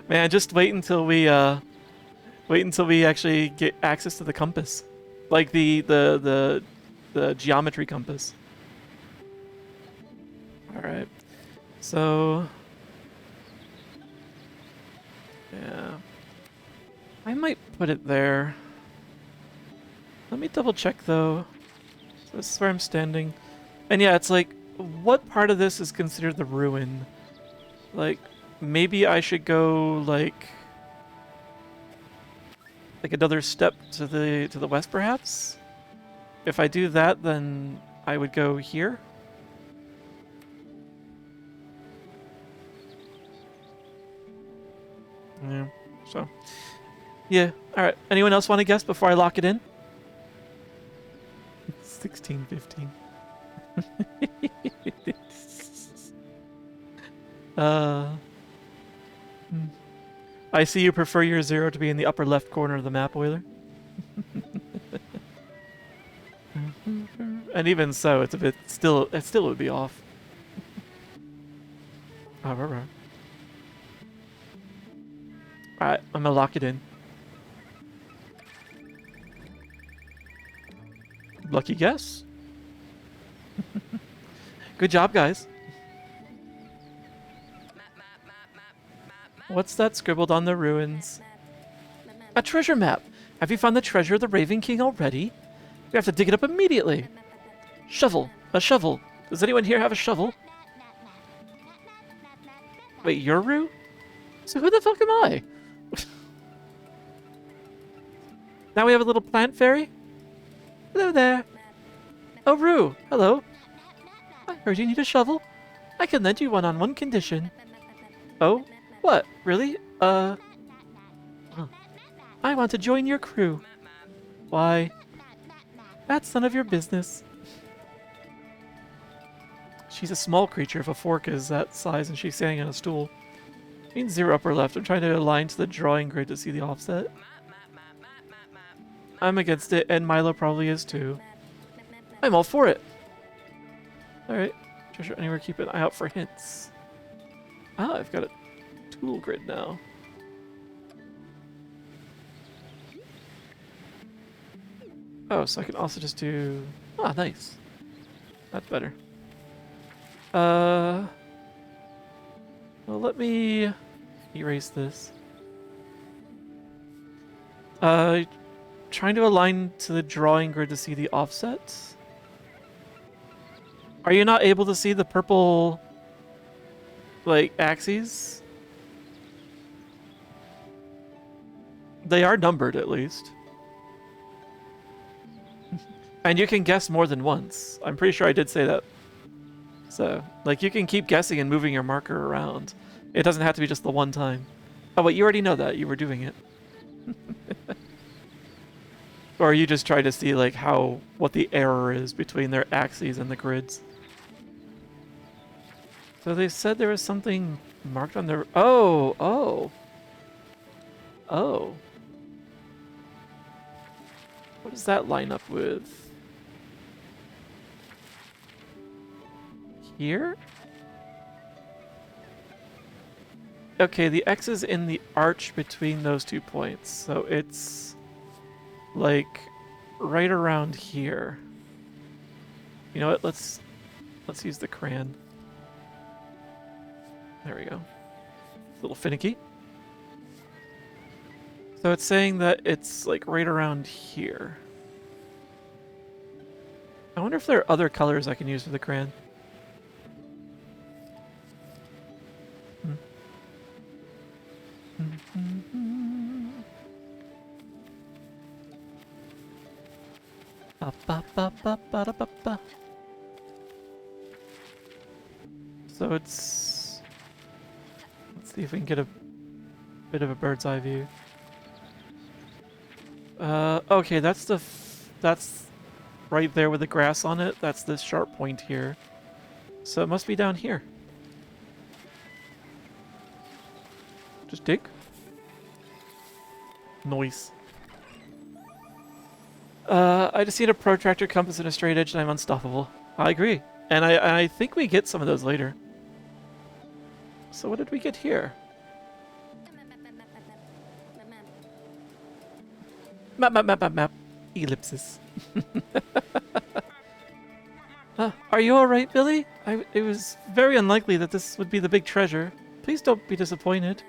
Speaker 1: Man, just wait until we actually get access to the compass. Like the geometry compass. Alright. So yeah. I might put it there. Let me double check though. So this is where I'm standing. And yeah, it's like, what part of this is considered the ruin? Like, maybe I should go like another step to the west perhaps? If I do that, then I would go here. Yeah, so. Yeah, alright. Anyone else want to guess before I lock it in? 1615. I see you prefer your 0 to be in the upper left corner of the map, Euler. And even so, it's a bit still. It still would be off. Alright, I'm gonna lock it in. Lucky guess. Good job, guys. What's that scribbled on the ruins? A treasure map. Have you found the treasure of the Raven King already? We have to dig it up immediately. Shovel. A shovel. Does anyone here have a shovel? Wait, you're Rue? So who the fuck am I? Now we have a little plant fairy? Hello there. Oh, Rue. Hello. I heard you need a shovel. I can lend you one on one condition. Oh? What? Really? Huh. I want to join your crew. Why? That's none of your business. She's a small creature if a fork is that size and she's standing on a stool. Means 0 upper left. I'm trying to align to the drawing grid to see the offset. I'm against it, and Milo probably is too. I'm all for it. Alright. Treasure anywhere, keep an eye out for hints. Ah, I've got a tool grid now. Oh, so I can also just do... Ah, nice. That's better. Well, let me erase this. Trying to align to the drawing grid to see the offsets. Are you not able to see the purple, like, axes? They are numbered, at least. And you can guess more than once. I'm pretty sure I did say that. So, like, you can keep guessing and moving your marker around. It doesn't have to be just the one time. Oh, wait, you already know that. You were doing it. Or you just try to see, like, what the error is between their axes and the grids. So they said there was something marked on their... Oh. What does that line up with? Here? Okay, the X is in the arch between those 2 points, so it's like right around here. You know what? Let's use the crayon. There we go. A little finicky. So it's saying that it's like right around here. I wonder if there are other colors I can use for the crayon. So it's... Let's see if we can get a bit of a bird's eye view. Okay, that's that's right there with the grass on it. That's this sharp point here. So it must be down here. Just dig. Noise. I just need a protractor, compass, and a straight edge, and I'm unstoppable. I agree. And I think we get some of those later. So what did we get here? Map. Ellipsis. Are you alright, Billy? It was very unlikely that this would be the big treasure. Please don't be disappointed.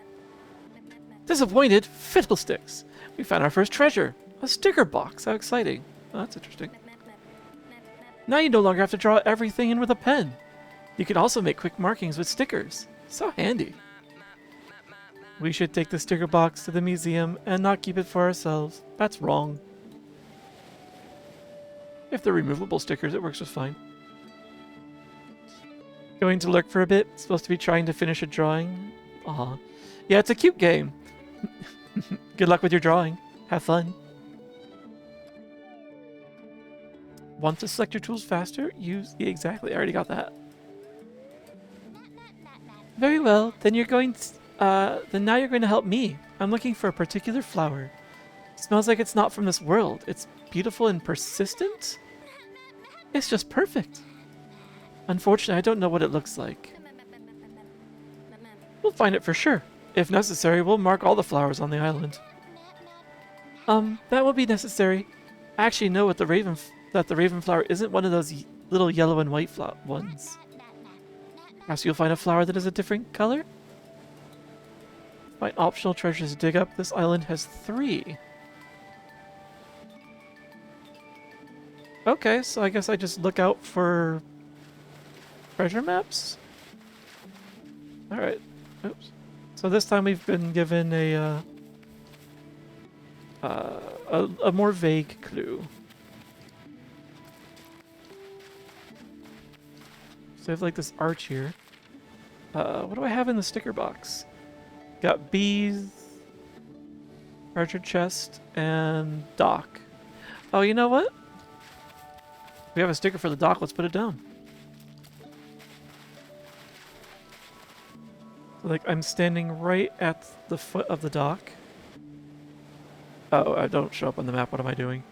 Speaker 1: Disappointed? Fiddlesticks! We found our first treasure! A sticker box! How exciting. Oh, that's interesting. Now you no longer have to draw everything in with a pen. You can also make quick markings with stickers. So handy. We should take the sticker box to the museum and not keep it for ourselves. That's wrong. If they're removable stickers, it works just fine. Going to lurk for a bit? Supposed to be trying to finish a drawing? Aw. Yeah, it's a cute game. Good luck with your drawing. Have fun. Want to select your tools faster? Use... Yeah, exactly. I already got that. Very well. Then you're going to... then now you're going to help me. I'm looking for a particular flower. Smells like it's not from this world. It's beautiful and persistent? It's just perfect. Unfortunately, I don't know what it looks like. We'll find it for sure. If necessary, we'll mark all the flowers on the island. That will be necessary. I actually know what that the raven flower isn't one of those little yellow and white ones. Perhaps you'll find a flower that is a different color? Find optional treasures to dig up. This island has 3. Okay, so I guess I just look out for treasure maps? Alright. Oops. So this time we've been given a more vague clue. So I have like this arch here. What do I have in the sticker box? Got bees, treasure chest, and dock. Oh, you know what? We have a sticker for the dock. Let's put it down. Like, I'm standing right at the foot of the dock. Oh, I don't show up on the map. What am I doing?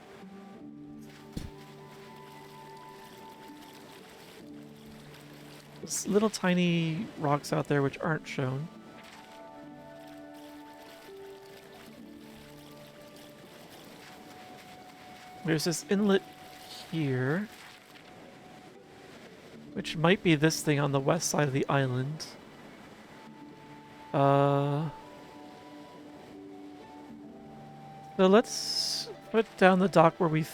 Speaker 1: There's little tiny rocks out there which aren't shown. There's this inlet here, which might be this thing on the west side of the island. So let's put down the dock where we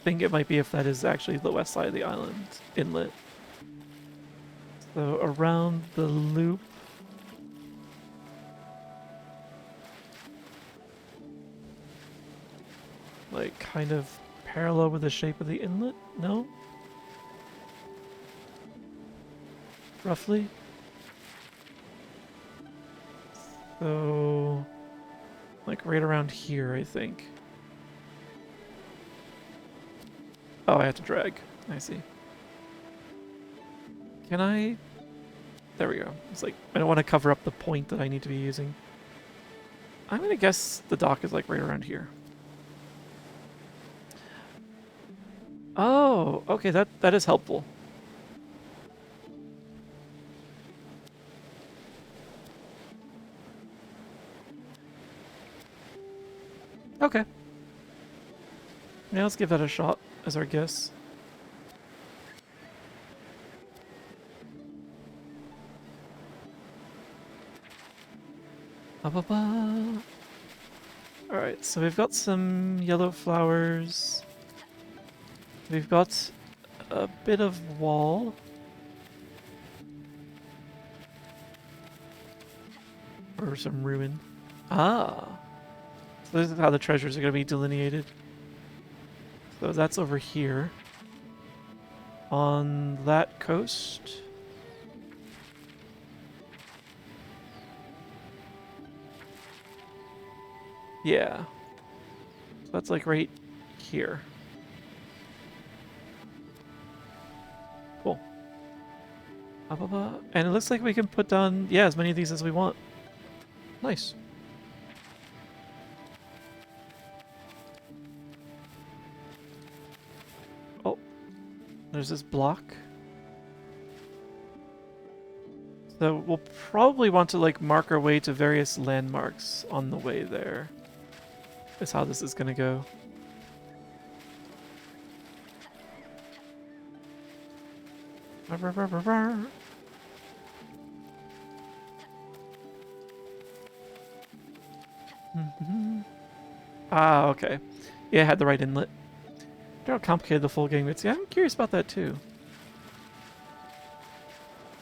Speaker 1: think it might be, if that is actually the west side of the island inlet. So around the loop. Like, kind of parallel with the shape of the inlet? No? Roughly? So, like right around here, I think. Oh, I have to drag. I see. Can I? There we go. It's like, I don't want to cover up the point that I need to be using. I'm gonna guess the dock is like right around here. Oh, okay, that is helpful. Okay. Yeah, let's give that a shot as our guess. Alright, so we've got some yellow flowers. We've got a bit of wall. Or some ruin. Ah! So this is how the treasures are going to be delineated. So that's over here. On that coast. Yeah. So that's like right here. Cool. And it looks like we can put down, yeah, as many of these as we want. Nice. Oh. There's this block. So we'll probably want to like mark our way to various landmarks on the way there. Is how this is gonna go. Ah, okay. Yeah, I had the right inlet. I don't know how complicated the full game is. Yeah, I'm curious about that too.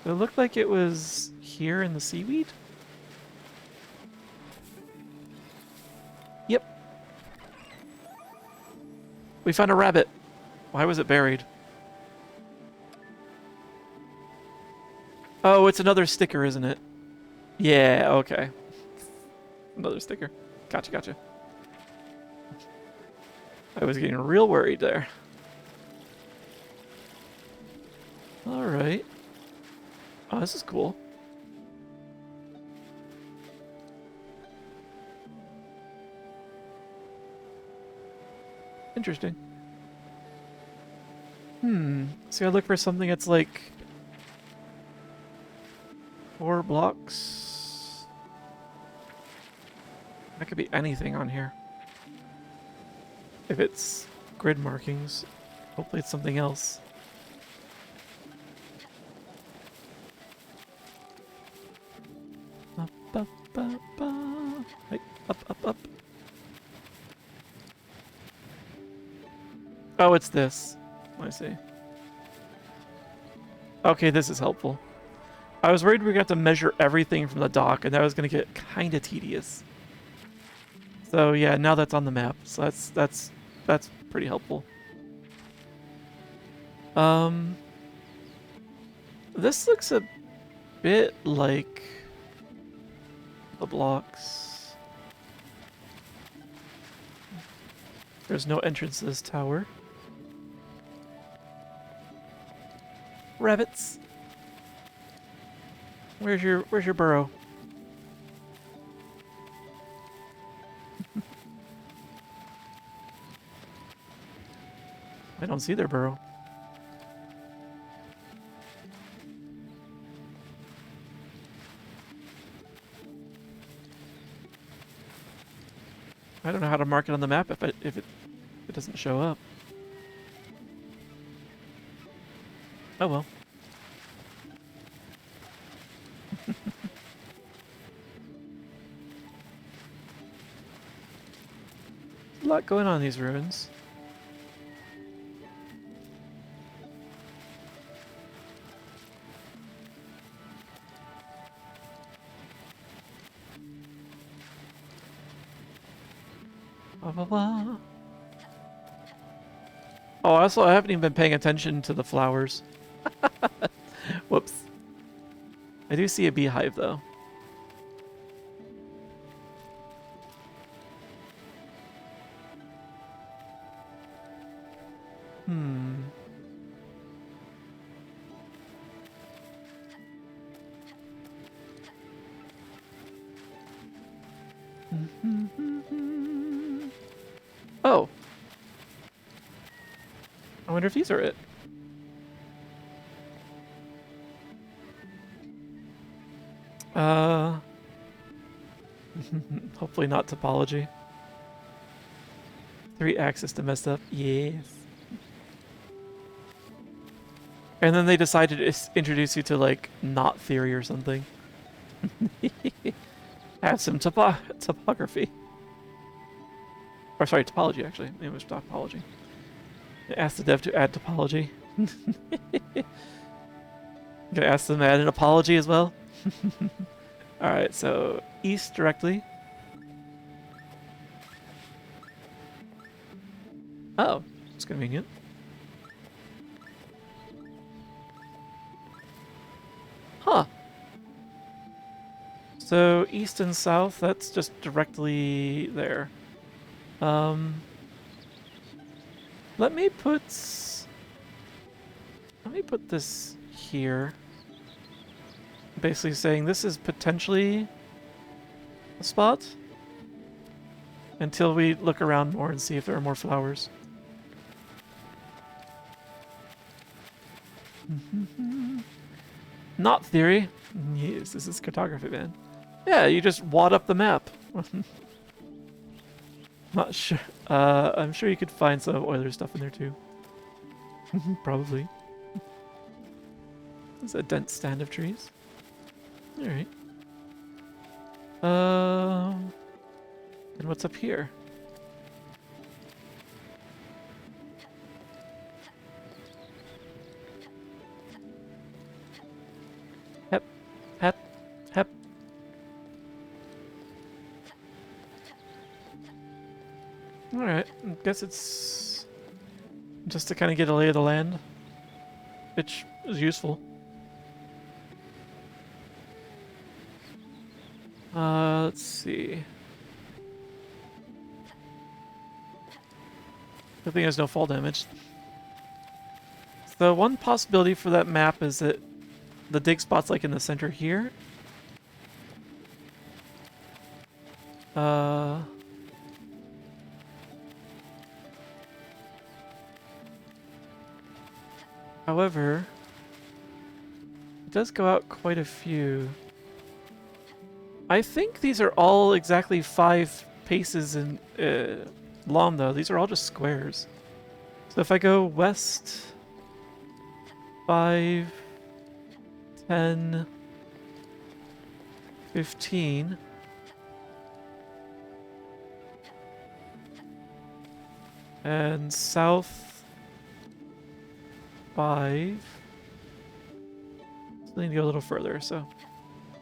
Speaker 1: It looked like it was here in the seaweed. Yep. We found a rabbit. Why was it buried? Oh, it's another sticker, isn't it? Yeah, okay. Another sticker. Gotcha, gotcha. I was getting real worried there. Alright. Oh, this is cool. Interesting. So I look for something that's like 4 blocks. That could be anything on here. If it's grid markings, hopefully it's something else. Up, up, up, up. Hey, up. Oh, it's this. I see. Okay, this is helpful. I was worried we got to measure everything from the dock, and that was going to get kind of tedious. So yeah, now that's on the map. So that's pretty helpful. This looks a bit like the blocks. There's no entrance to this tower. Rabbits. Where's your burrow? I don't see their burrow. I don't know how to mark it on the map if it doesn't show up. Oh well. A lot going on in these ruins. Blah, blah, blah. Oh, also, I haven't even been paying attention to the flowers. Whoops. I do see a beehive, though. Hmm. Oh. I wonder if these are it. Hopefully not topology. 3-axis to mess up. Yes. And then they decided to introduce you to, like, knot theory or something. Add some topography. Or sorry, topology, actually. It was topology. Ask the dev to add topology. Gonna ask them to add an apology as well. Alright, so east directly. Oh, it's convenient. Huh. So east and south, that's just directly there. Let me put this here. Basically saying this is potentially a spot until we look around more and see if there are more flowers. Knot theory. Yes, this is cartography, man. Yeah, you just wad up the map. Not sure. I'm sure you could find some Euler stuff in there too. Probably. It's a dense stand of trees. Alright. And what's up here? Hep. Hep. Hep. Alright, I guess it's just to kind of get a lay of the land, which is useful. Let's see. Good thing there's no fall damage. So one possibility for that map is that the dig spot's like in the center here. However, it does go out quite a few. I think these are all exactly 5 paces in long, though. These are all just squares. So if I go west 5, 10, 15, and south 5. So I need to go a little further, so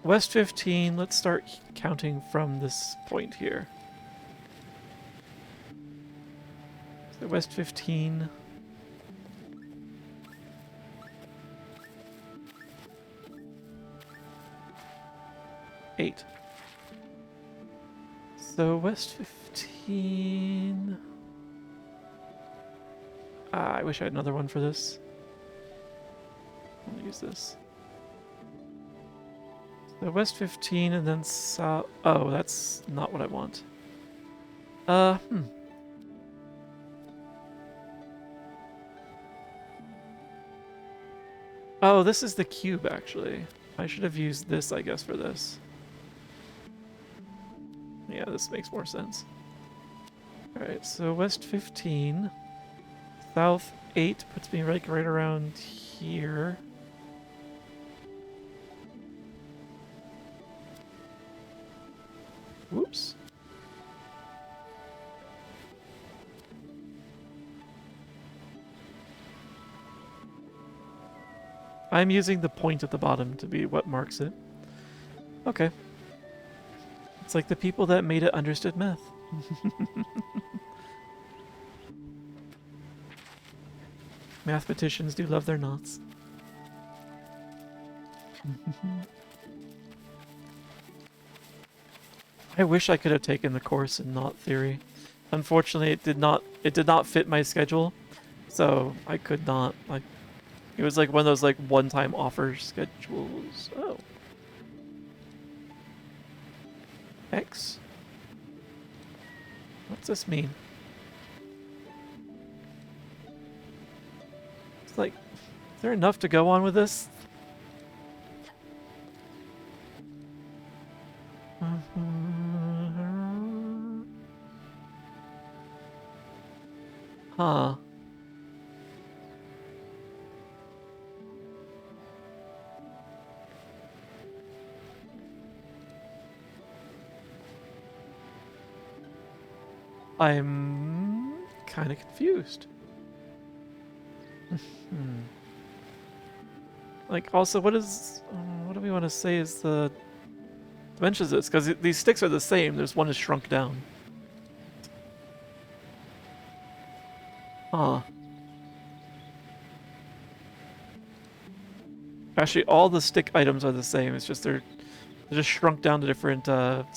Speaker 1: west 15, let's start counting from this point here. So west 15. Eight. So west 15. I wish I had another one for this. I'll use this. So west 15 and then south. Oh, that's not what I want. Hmm. Oh, this is the cube, actually. I should have used this, I guess, for this. Yeah, this makes more sense. Alright, so west 15. South 8 puts me right around here. Whoops. I'm using the point at the bottom to be what marks it. Okay. It's like the people that made it understood math. Mathematicians do love their knots. I wish I could have taken the course in knot theory. Unfortunately, it did not fit my schedule, so I could not. Like, it was like one of those like one-time offer schedules. Oh. X. What's this mean? It's like, is there enough to go on with this? Huh. I'm kind of confused. Like, also, what do we want to say is the dimensions of this? Because these sticks are the same. There's one is shrunk down. Huh. Actually, all the stick items are the same. It's just they're just shrunk down to different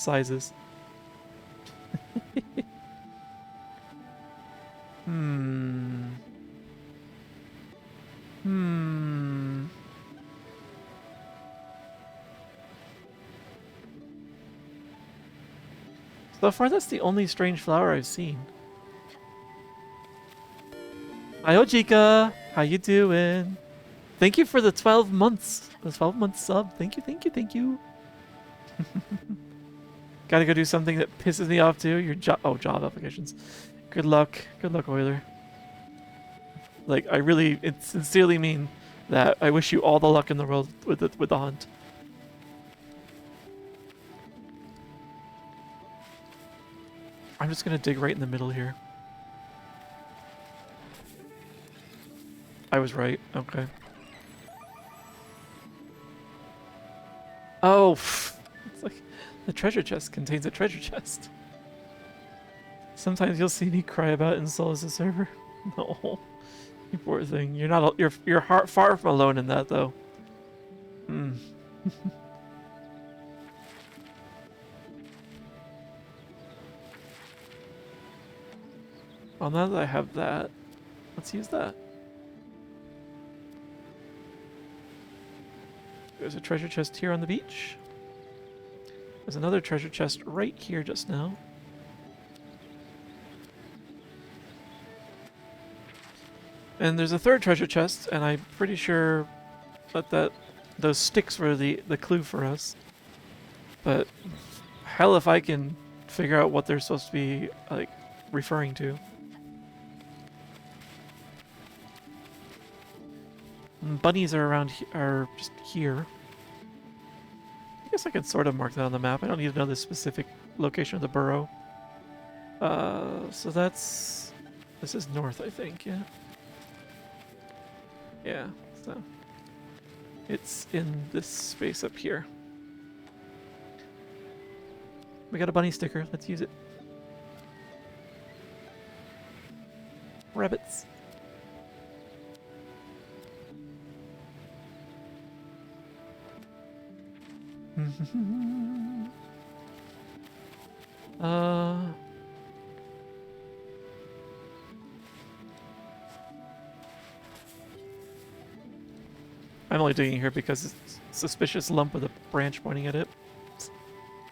Speaker 1: sizes. Hmm. So far, that's the only strange flower I've seen. Hi, Ojika. How you doing? Thank you for the 12 months. The 12-month sub. Thank you, thank you, thank you. Gotta go do something that pisses me off too. Your job applications. Good luck. Good luck, Euler. Like, I really sincerely mean that. I wish you all the luck in the world with the hunt. I'm just gonna dig right in the middle here. I was right. Okay. Oh, it's like the treasure chest contains a treasure chest. Sometimes you'll see me cry about install as a server. No, you poor thing. You're not. You're far from alone in that, though. Hmm. Well, now that I have that, let's use that. There's a treasure chest here on the beach. There's another treasure chest right here just now. And there's a third treasure chest, and I'm pretty sure that those sticks were the clue for us. But hell if I can figure out what they're supposed to be like referring to. Bunnies are around are just here. I guess I could sort of mark that on the map. I don't need to know the specific location of the burrow. So this is north, I think, yeah. Yeah, so it's in this space up here. We got a bunny sticker. Let's use it. Rabbits. I'm only digging here because it's suspicious lump with a branch pointing at it.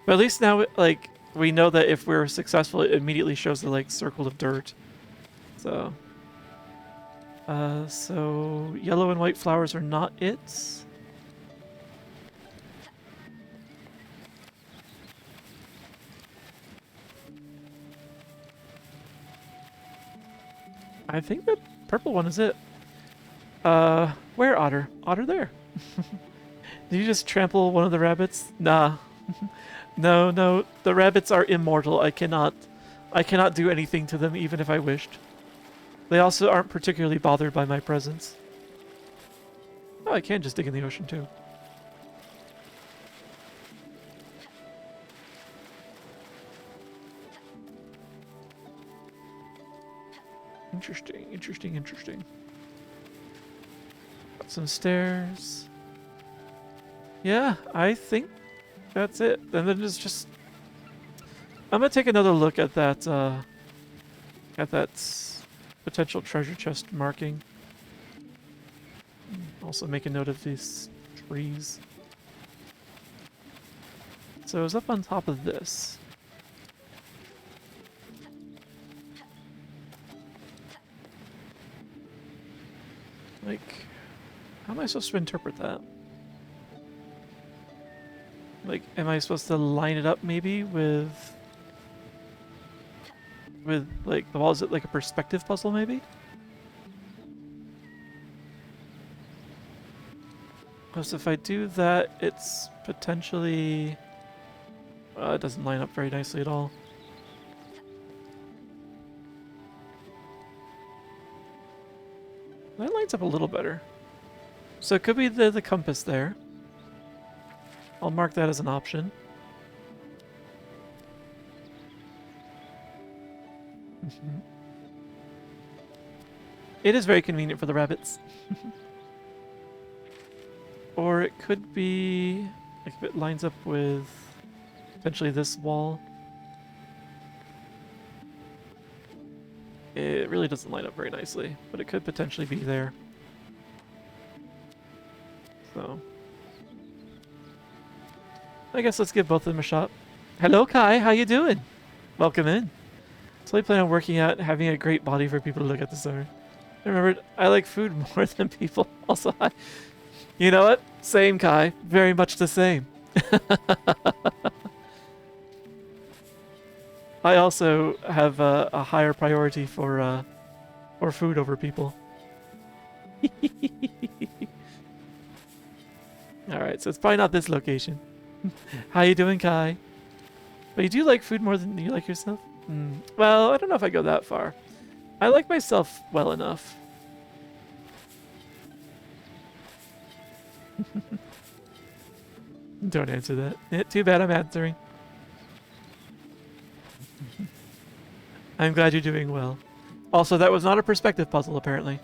Speaker 1: But at least now, like, we know that if we're successful, it immediately shows the, like, circle of dirt. So... so yellow and white flowers are not it. I think the purple one is it. Where, Otter? Otter there. Did you just trample one of the rabbits? Nah. No, no, the rabbits are immortal. I cannot do anything to them even if I wished. They also aren't particularly bothered by my presence. Oh, I can just dig in the ocean too. Interesting, interesting, interesting. Got some stairs. Yeah, I think that's it. And then there's just... I'm gonna take another look at that, potential treasure chest marking. Also make a note of these trees. So it was up on top of this. Like, how am I supposed to interpret that? Like, am I supposed to line it up maybe with like the wall? Is it like a perspective puzzle maybe? Because if I do that, it's potentially... it doesn't line up very nicely at all. That lines up a little better. So it could be the compass there. I'll mark that as an option. It is very convenient for the rabbits. Or it could be... like if it lines up with potentially this wall. It really doesn't line up very nicely, but it could potentially be there. So... I guess let's give both of them a shot. Hello, Kai. How you doing? Welcome in. So I plan on working out, having a great body for people to look at this summer. I remembered I like food more than people. Also, you know what? Same, Kai. Very much the same. I also have a higher priority for food over people. All right, so it's probably not this location. How you doing, Kai? But you do like food more than you like yourself? Well, I don't know if I go that far. I like myself well enough. Don't answer that. Yeah, too bad I'm answering. I'm glad you're doing well. Also, that was not a perspective puzzle, apparently.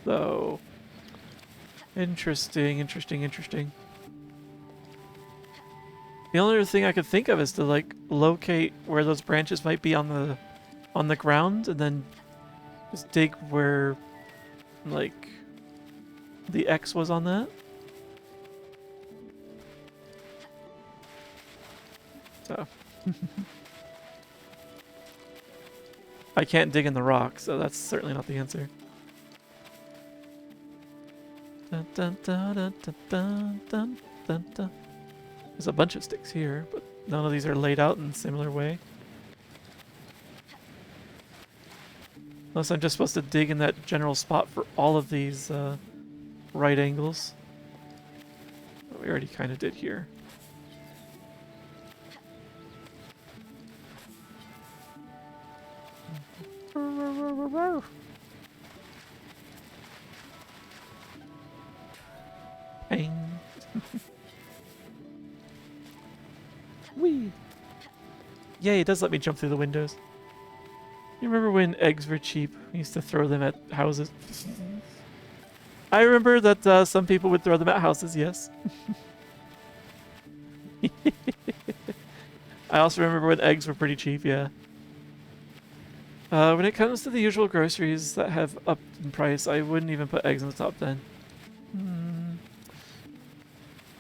Speaker 1: So... interesting, interesting, interesting. The only other thing I could think of is to, like, locate where those branches might be on the ground, and then just dig where, like, the X was on that. So... I can't dig in the rock, so that's certainly not the answer. Dun, dun, dun, dun, dun, dun, dun, dun. There's a bunch of sticks here, but none of these are laid out in a similar way. Unless I'm just supposed to dig in that general spot for all of these right angles. We already kind of did here. Bang. Whee! Yay, it does let me jump through the windows. You remember when eggs were cheap? We used to throw them at houses. I remember that some people would throw them at houses, yes. I also remember when eggs were pretty cheap, yeah. When it comes to the usual groceries that have upped in price, I wouldn't even put eggs in the top 10.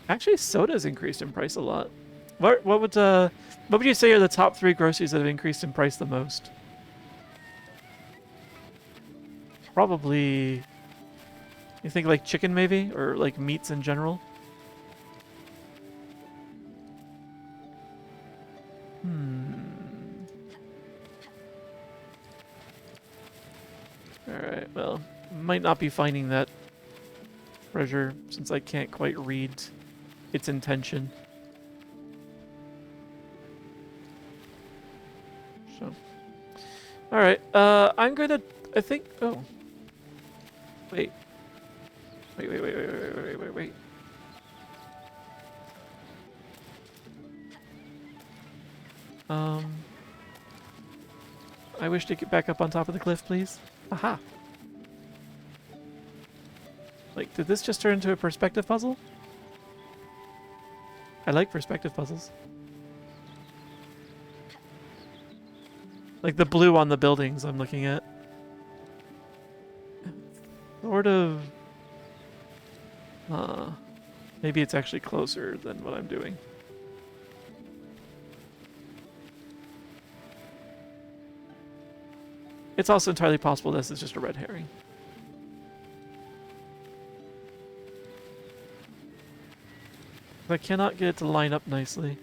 Speaker 1: Actually, soda's increased in price a lot. What would you say are the top 3 groceries that have increased in price the most? Probably, you think like chicken maybe, or like meats in general? Hmm. Alright, well, might not be finding that treasure since I can't quite read its intention. So, alright, I'm gonna, I think, oh, wait. Wait. Um, I wish to get back up on top of the cliff, please. Aha! Like, did this just turn into a perspective puzzle? I like perspective puzzles. Like the blue on the buildings I'm looking at. Sort of... maybe it's actually closer than what I'm doing. It's also entirely possible this is just a red herring. I cannot get it to line up nicely.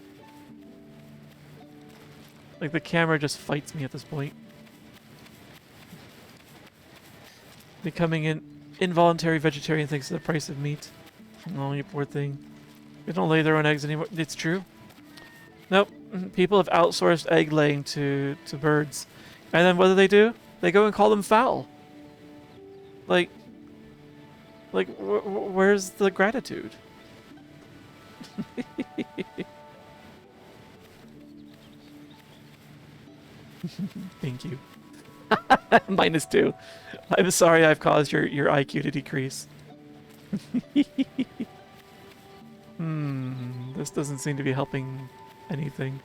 Speaker 1: Like, the camera just fights me at this point. Becoming an involuntary vegetarian thanks to the price of meat. Oh, you poor thing. They don't lay their own eggs anymore. It's true. Nope. People have outsourced egg laying to birds. And then what do? They go and call them foul. Like where's the gratitude? Thank you. -2. I'm sorry I've caused your IQ to decrease. This doesn't seem to be helping anything.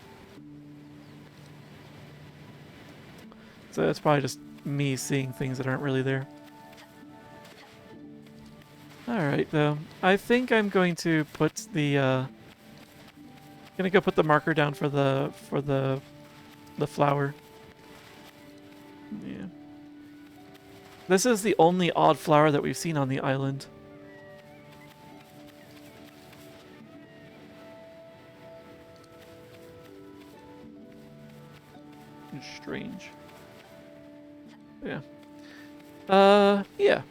Speaker 1: So it's probably just me seeing things that aren't really there. Alright, though. I think I'm going to put the, gonna go put the marker down for the flower. Yeah. This is the only odd flower that we've seen on the island. Strange. Yeah. Yeah.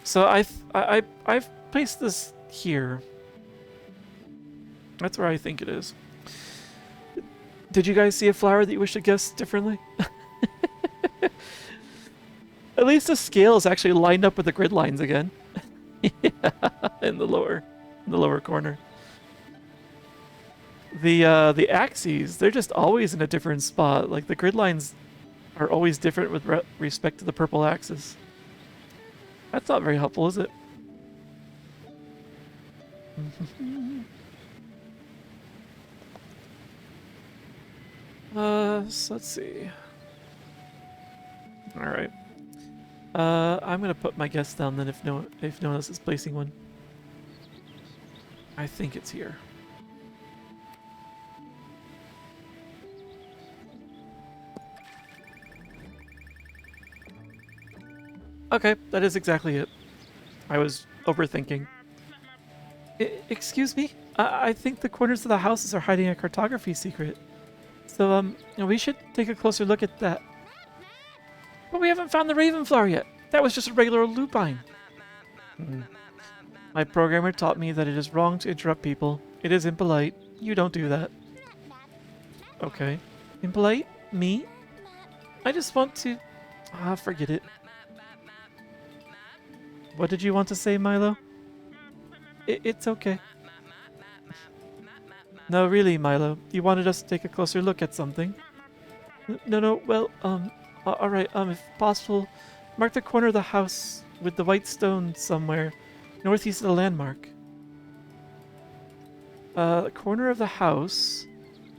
Speaker 1: So I've placed this here. That's where I think it is. Did you guys see a flower that you wish to guess differently? At least the scale is actually lined up with the grid lines again. Yeah, in the lower corner. The axes, they're just always in a different spot. Like the grid lines are always different with respect to the purple axis. That's not very helpful, is it? So let's see. All right. I'm gonna put my guess down then if no one else is placing one. I think it's here. Okay, that is exactly it. I was overthinking. Excuse me? I think the corners of the houses are hiding a cartography secret. So, we should take a closer look at that. But we haven't found the Ravenflower yet. That was just a regular lupine. My programmer taught me that it is wrong to interrupt people. It is impolite. You don't do that. Okay. Impolite? Me? I just want to... forget it. What did you want to say, Milo? It's okay. No, really, Milo. You wanted us to take a closer look at something. No, well, alright, if possible, mark the corner of the house with the white stone somewhere, northeast of the landmark. The corner of the house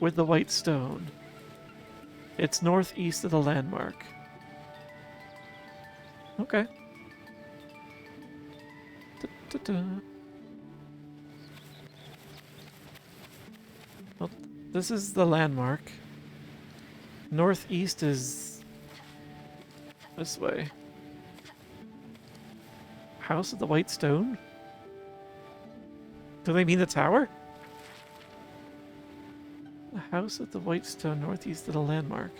Speaker 1: with the white stone. It's northeast of the landmark. Okay. This is the landmark. Northeast is this way. House of the White Stone? Do they mean the tower? The House of the White Stone, northeast of the landmark.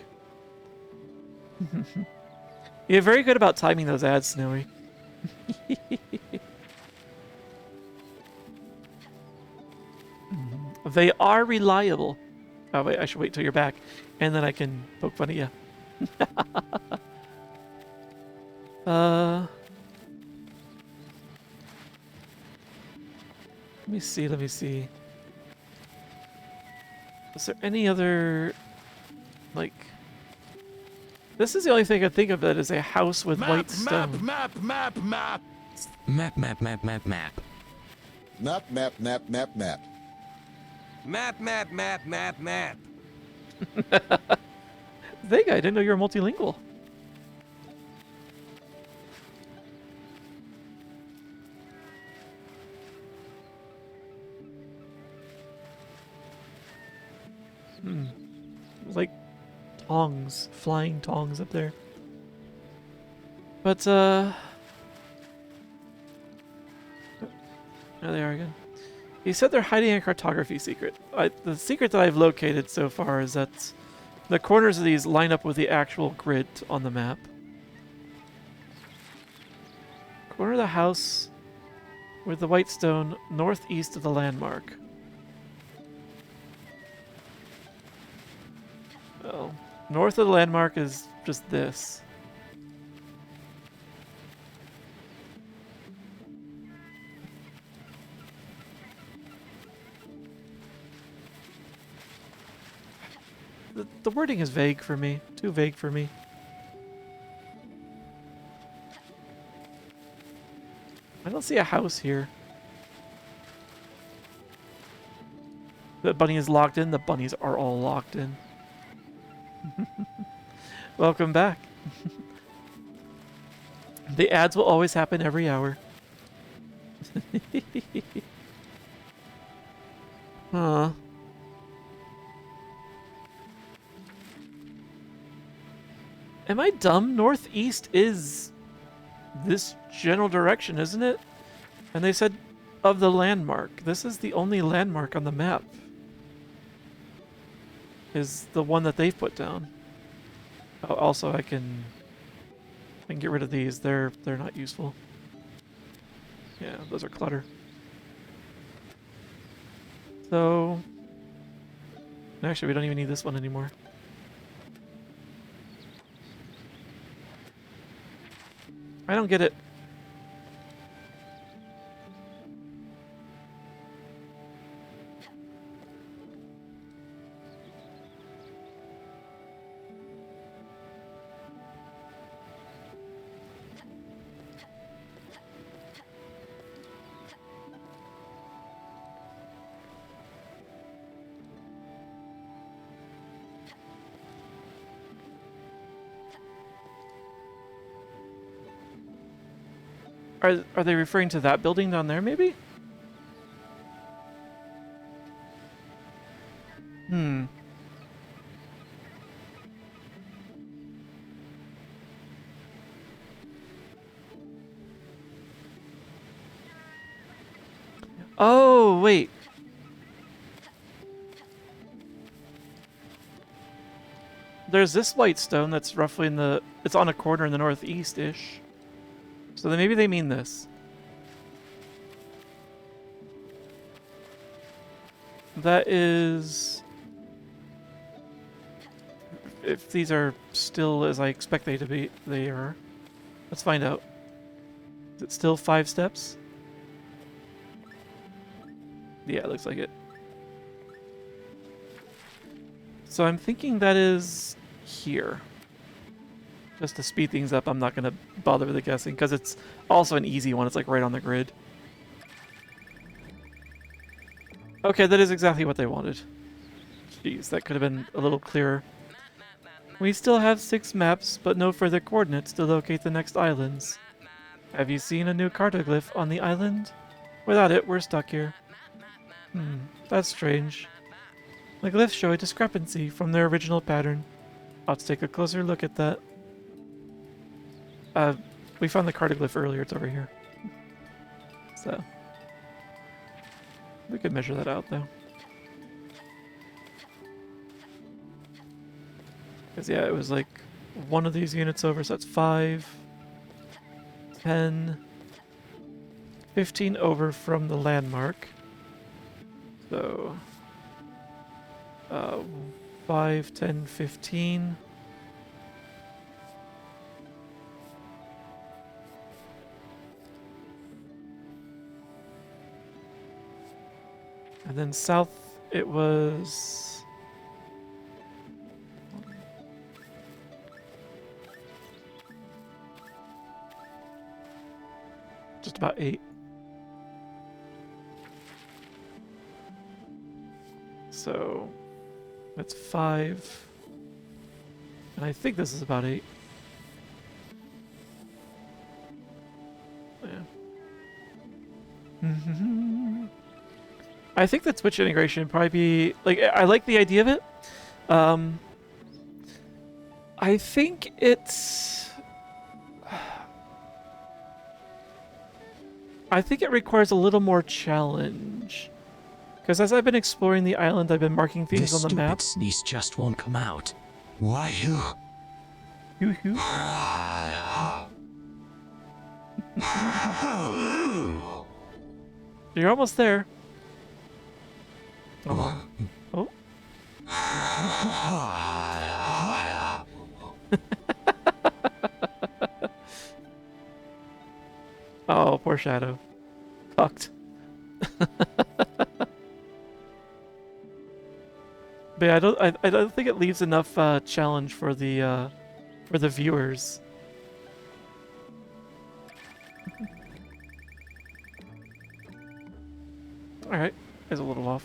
Speaker 1: You're very good about timing those ads, Snowy. They are reliable. Oh wait, I should wait till you're back, and then I can poke fun at you. Let me see, let me see. Is there any other, like... This is the only thing I think of that is a house with white stone.
Speaker 2: Map.
Speaker 3: Map.
Speaker 2: Map.
Speaker 3: Map.
Speaker 1: Vega, I didn't know you were multilingual. Like tongs, flying tongs up there. But, oh, there they are again. He said they're hiding a cartography secret. The secret that I've located so far is that the corners of these line up with the actual grid on the map. Corner of the house with the white stone northeast of the landmark. Oh, north of the landmark is just this. The wording is vague for me. Too vague for me. I don't see a house here. The bunny is locked in. The bunnies are all locked in. Welcome back. The ads will always happen every hour. Huh. Am I dumb? Northeast is this general direction, isn't it? And they said of the landmark. This is the only landmark on the map. Is the one that they've put down. Oh, also, I can get rid of these. They're not useful. Yeah, those are clutter. So, actually, we don't even need this one anymore. I don't get it. Are they referring to that building down there, maybe? Oh, wait. There's this white stone that's roughly in the... It's on a corner in the northeast-ish. So then maybe they mean this. That is... If these are still as I expect they to be, they are. Let's find out. Is it still 5 steps? Yeah, it looks like it. So I'm thinking that is here. Just to speed things up, I'm not going to bother with the guessing, because it's also an easy one. It's like right on the grid. Okay, that is exactly what they wanted. Jeez, that could have been a little clearer. We still have 6 maps, but no further coordinates to locate the next islands. Have you seen a new cartoglyph on the island? Without it, we're stuck here. That's strange. The glyphs show a discrepancy from their original pattern. I'll have to take a closer look at that. We found the cartoglyph earlier. It's over here. So we could measure that out, though. Because, yeah, it was like one of these units over, so that's 5, 10, 15 over from the landmark. So, 5, 10, 15. And then south, it was... just about 8. So that's 5. And I think this is about 8. Yeah. I think that switch integration would probably be like, I like the idea of it. I think it's... I think it requires a little more challenge. Because as I've been exploring the island, I've been marking things on the map.
Speaker 2: This sneeze just won't come out. Why you?
Speaker 1: Hoo-hoo. You're almost there. Oh. Oh. Oh, poor Shadow. Fucked. But yeah, I don't think it leaves enough challenge for the viewers. All right, is a little off.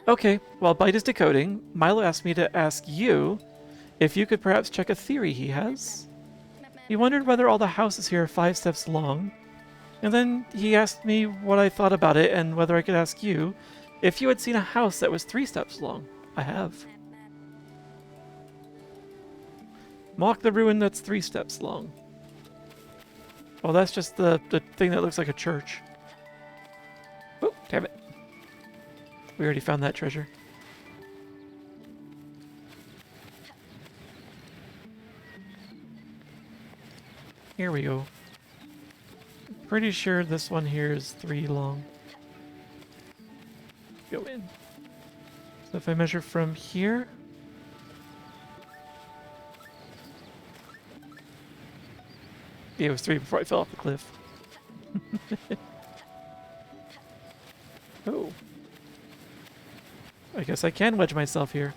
Speaker 1: Okay, while Byte is decoding, Milo asked me to ask you if you could perhaps check a theory he has. He wondered whether all the houses here are 5 steps long, and then he asked me what I thought about it and whether I could ask you if you had seen a house that was 3 steps long. I have. Mock the ruin that's 3 steps long. Oh, that's just the thing that looks like a church. Oh, damn it. We already found that treasure. Here we go. Pretty sure this one here is 3 long. Go in. So if I measure from here... Yeah, it was 3 before I fell off the cliff. Oh. I guess I can wedge myself here.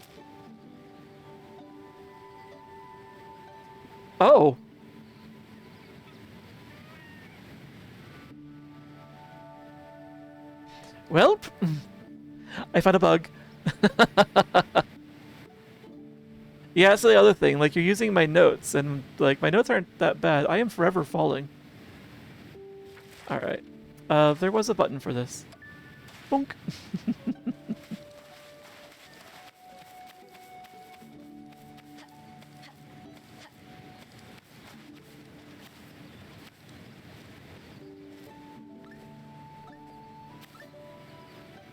Speaker 1: Oh! Welp! I found a bug. Yeah, that's the other thing. Like, you're using my notes, and, like, my notes aren't that bad. I am forever falling. Alright. There was a button for this. Bonk.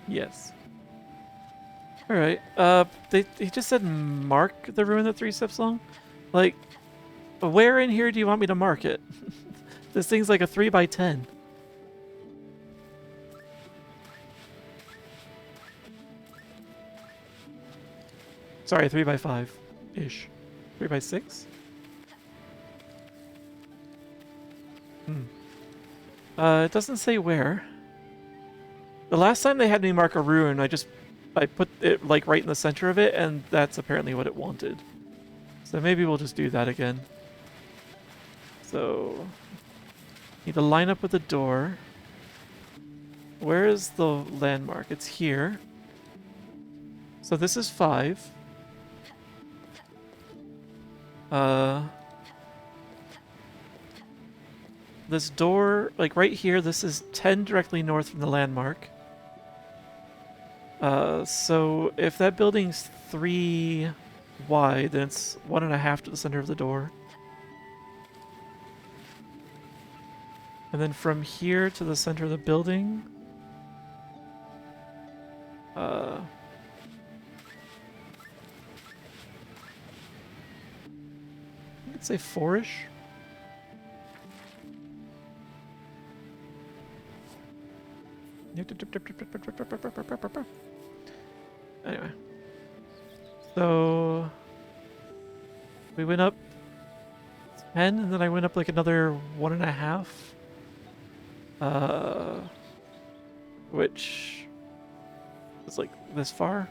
Speaker 1: Yes. Alright, he just said mark the ruin at 3 steps long? Like, where in here do you want me to mark it? This thing's like a 3 by 10. Sorry, 3 by 5-ish. 3 by 6? It doesn't say where. The last time they had me mark a ruin, I put it like right in the center of it, and that's apparently what it wanted. So maybe we'll just do that again. So, need to line up with the door. Where is the landmark? It's here. So this is 5. This door, like right here, this is 10 directly north from the landmark. So if that building's 3 wide, then it's 1.5 to the center of the door. And then from here to the center of the building, uh, I'd say 4-ish. Anyway. So we went up 10, and then I went up like another 1.5. Which is like this far.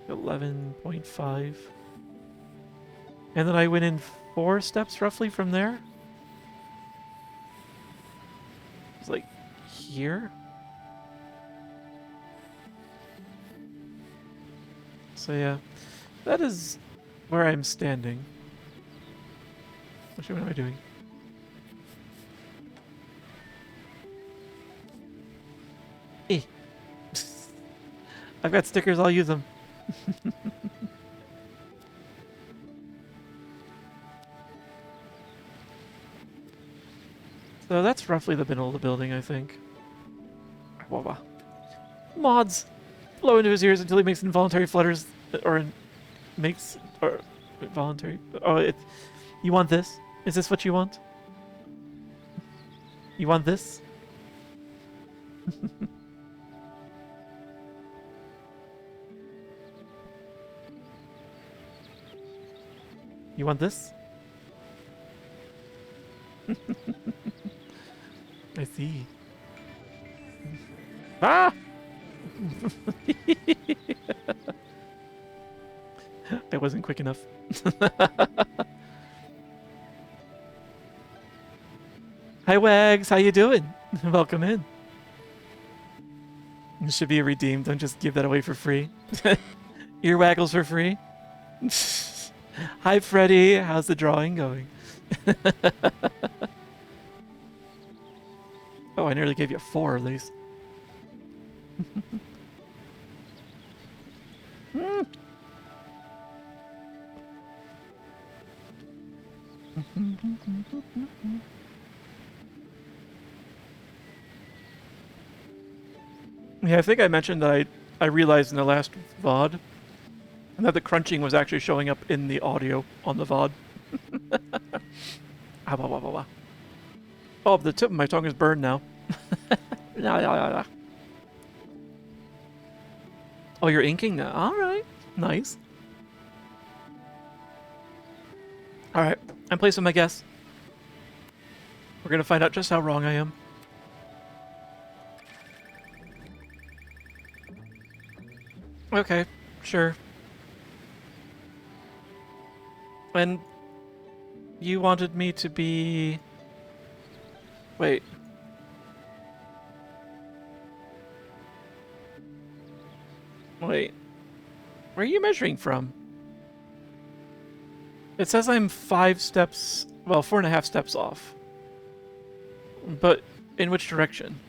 Speaker 1: 11.5. And then I went in 4 steps roughly from there. It's like here. So yeah, that is where I'm standing. Actually, what am I doing? Eh. I've got stickers, I'll use them. So that's roughly the middle of the building, I think. Wah. Mods! Blow into his ears until he makes involuntary flutters, or voluntary. Oh, you want this? Is this what you want? You want this? You want this? I see. Ah! I wasn't quick enough. Hi Wags, how you doing? Welcome in. This should be a redeem. Don't just give that away for free. Ear waggles for free. Hi Freddy, how's the drawing going? Oh, I nearly gave you 4 of these. Yeah, I think I mentioned that I realized in the last VOD that the crunching was actually showing up in the audio on the VOD. Oh, the tip of my tongue is burned now. Oh, you're inking now? Alright. Nice. Alright, I'm placing my guess. We're gonna find out just how wrong I am. Okay, sure. And you wanted me to be... Wait. Wait. Where are you measuring from? It says I'm 5 steps... Well, 4.5 steps off. But in which direction?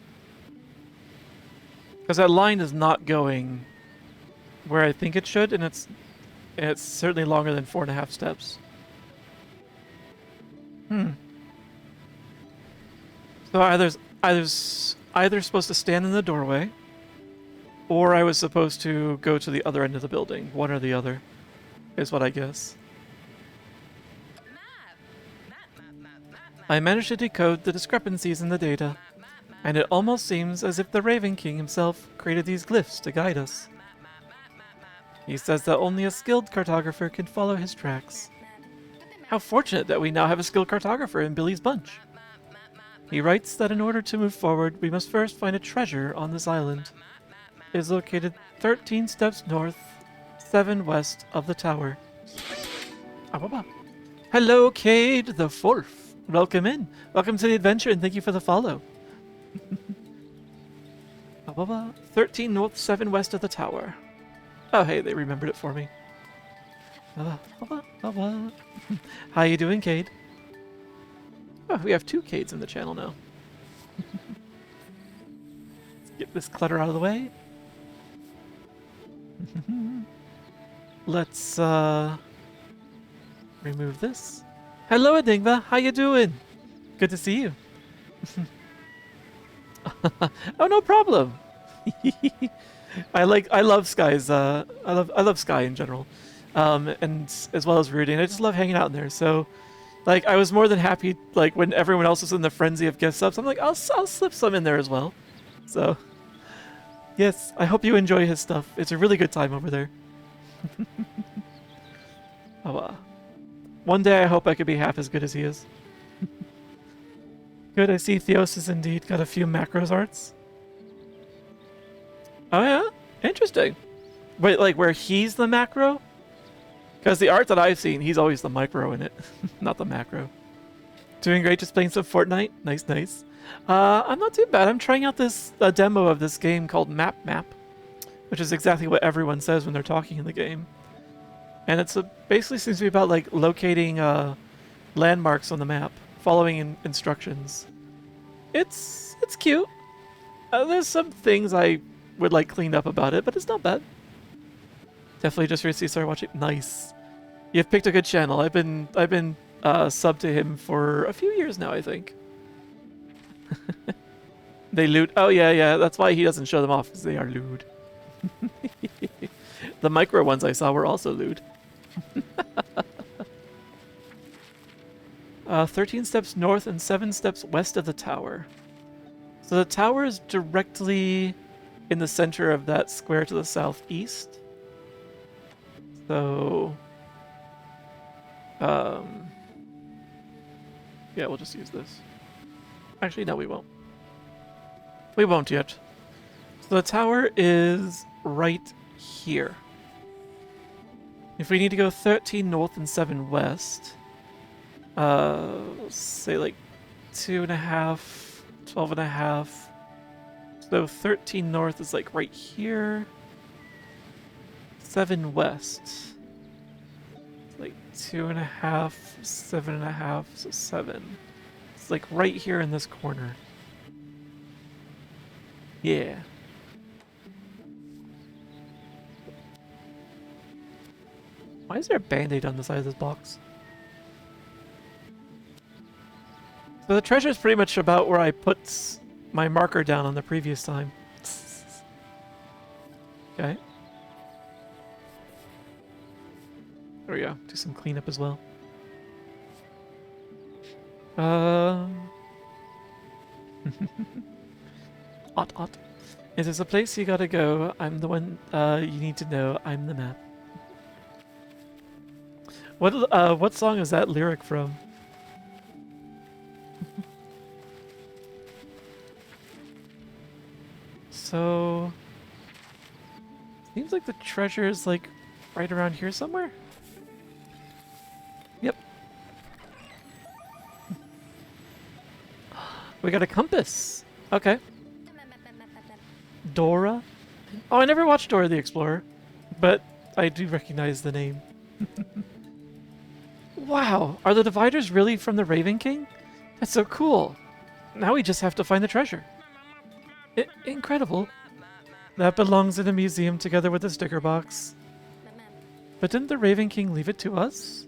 Speaker 1: Because that line is not going where I think it should, and it's certainly longer than 4.5 steps. So either supposed to stand in the doorway, or I was supposed to go to the other end of the building. One or the other, is what I guess. I managed to decode the discrepancies in the data, and it almost seems as if the Raven King himself created these glyphs to guide us. He says that only a skilled cartographer can follow his tracks. How fortunate that we now have a skilled cartographer in Billy's bunch. He writes that in order to move forward, we must first find a treasure on this island. It is located 13 steps north, 7 west of the tower. Hello, Cade the Fourth. Welcome in. Welcome to the adventure, and thank you for the follow. 13 north, 7 west of the tower. Oh, hey, they remembered it for me. How you doing, Cade? Oh, we have 2 Cades in the channel now. Get this clutter out of the way. Let's remove this. Hello, Enigma. How you doing? Good to see you. Oh, no problem. I love Sky's I love Sky in general. And as well as Rudy, and I just love hanging out in there. So like I was more than happy like when everyone else was in the frenzy of gift subs, I'm like I'll slip some in there as well. So yes, I hope you enjoy his stuff. It's a really good time over there. Oh, one day I hope I could be half as good as he is. Good, I see Theos has indeed got a few macros arts. Oh yeah? Interesting. Wait, like where he's the macro? Because the art that I've seen, he's always the micro in it, not the macro. Doing great, just playing some Fortnite. Nice, nice. I'm not too bad. I'm trying out this demo of this game called Map, which is exactly what everyone says when they're talking in the game. And it's basically seems to be about like locating landmarks on the map, following instructions. It's cute. There's some things I would like cleaned up about it, but it's not bad. Definitely just recently started watching. Nice. You've picked a good channel. I've been sub to him for a few years now, I think. They loot. Oh yeah. That's why he doesn't show them off, because they are lewd. The micro ones I saw were also lewd. 13 steps north and 7 steps west of the tower. So the tower is directly in the center of that square to the southeast. So, yeah, we'll just use this. Actually, no, we won't. We won't yet. So the tower is right here. If we need to go 13 north and 7 west, say like 2.5, 12.5. So 13 north is like right here. 7 west. Like 2.5, 7.5, so 7. It's like right here in this corner. Yeah. Why is there a band-aid on the side of this box? So the treasure is pretty much about where I put my marker down on the previous time. Okay. There we go. Do some cleanup as well. Ot. If there's a place you gotta go, I'm the one you need to know. I'm the map. What song is that lyric from? So seems like the treasure is like right around here somewhere. Yep. We got a compass. Okay. Dora? Oh, I never watched Dora the Explorer, but I do recognize the name. Wow, are the dividers really from the Raven King? That's so cool. Now we just have to find the treasure. Incredible. That belongs in a museum together with the sticker box. But didn't the Raven King leave it to us?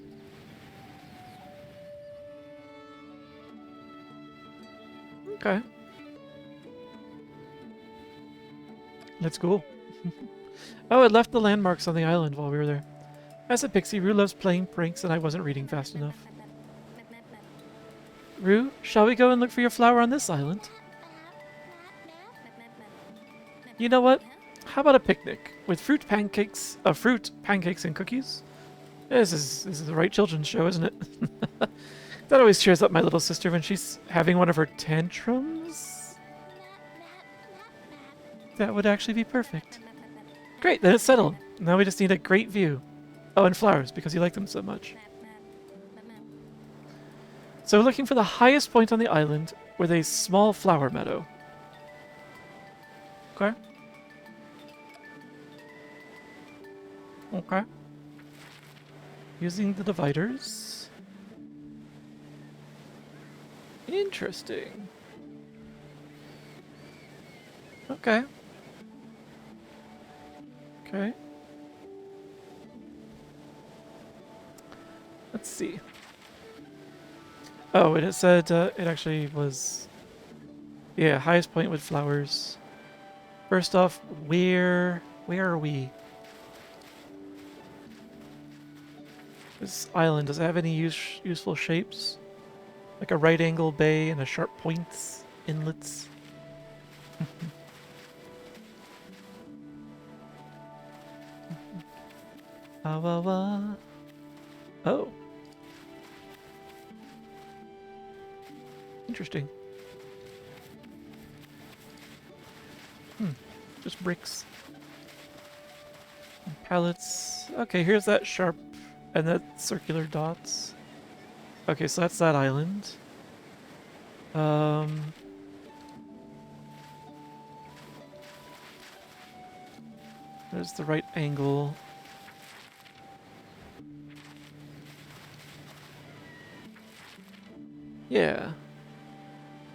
Speaker 1: Okay. Let's go. Oh, it left the landmarks on the island while we were there. As a pixie, Rue loves playing pranks and I wasn't reading fast enough. Rue, shall we go and look for your flower on this island? You know what? How about a picnic with fruit, pancakes, and cookies? This is the right children's show, isn't it? That always cheers up my little sister when she's having one of her tantrums. That would actually be perfect. Great, then it's settled. Now we just need a great view. Oh, and flowers, because you like them so much. So we're looking for the highest point on the island with a small flower meadow. Okay. Okay. Using the dividers. Interesting. Okay. Okay. Let's see. Oh, and it said it actually was, yeah, highest point with flowers. First off, where are we? This island, does it have any useful shapes? Like a right angle bay and a sharp points, inlets? Oh, interesting. Just bricks. And pallets. Okay, here's that sharp and that circular dots. Okay, so that's that island. Um, there's the right angle. Yeah.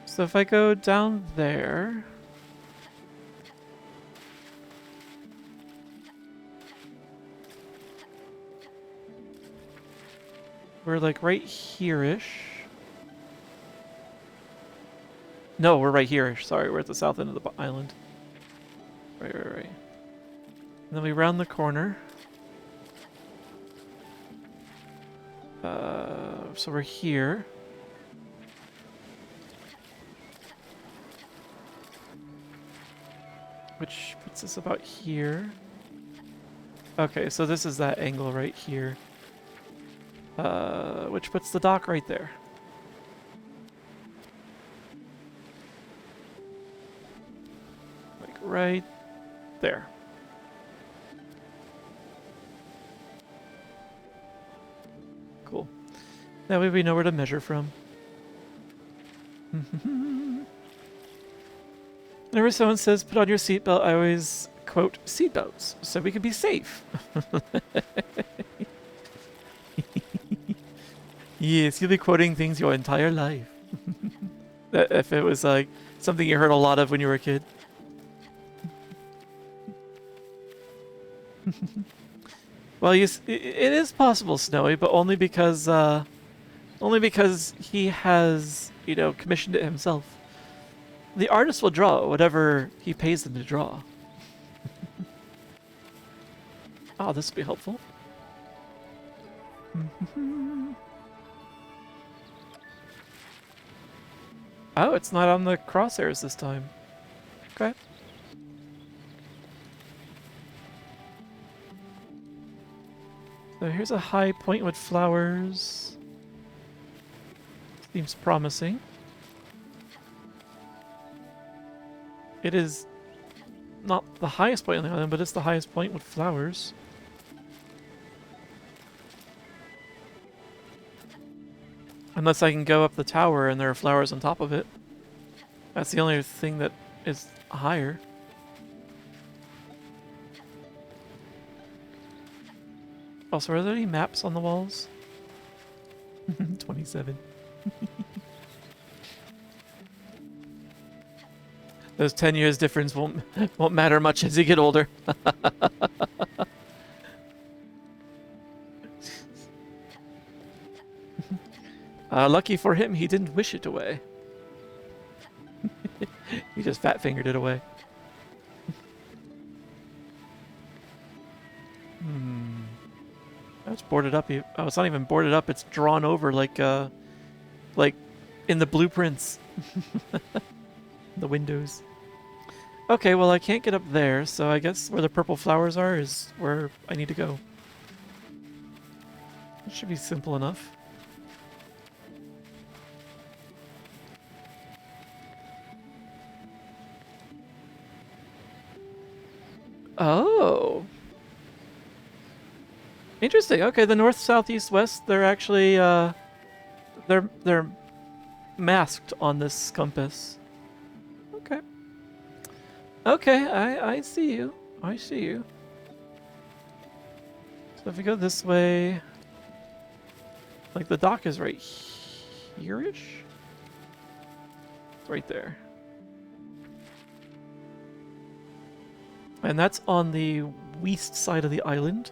Speaker 1: So if I go down there, we're like right here-ish. No, we're right here-ish. Sorry, we're at the south end of the island. Right. And then we round the corner. So we're here. Which puts us about here. Okay, so this is that angle right here. Which puts the dock right there. Like right there. Cool. That way we know where to measure from. Whenever someone says put on your seatbelt, I always quote seatbelts so we can be safe. Yes, you'll be quoting things your entire life. If it was like something you heard a lot of when you were a kid. Well, yes, it is possible, Snowy, but only because he has, you know, commissioned it himself. The artist will draw whatever he pays them to draw. Oh, this will be helpful. Oh, it's not on the crosshairs this time. Okay. So here's a high point with flowers. Seems promising. It is not the highest point on the island, but it's the highest point with flowers. Unless I can go up the tower and there are flowers on top of it. That's the only thing that is higher. Also, are there any maps on the walls? 27. Those 10 years difference won't matter much as you get older. Lucky for him, he didn't wish it away. He just fat-fingered it away. Oh, it's boarded up. Oh, it's not even boarded up. It's drawn over like in the blueprints. The windows. Okay, well I can't get up there, so I guess where the purple flowers are is where I need to go. It should be simple enough. Oh. Interesting. Okay, the north, south, east, west, they're actually they're masked on this compass. Okay. Okay, I see you. I see you. So if we go this way, like the dock is right here-ish? It's right there. And that's on the west side of the island.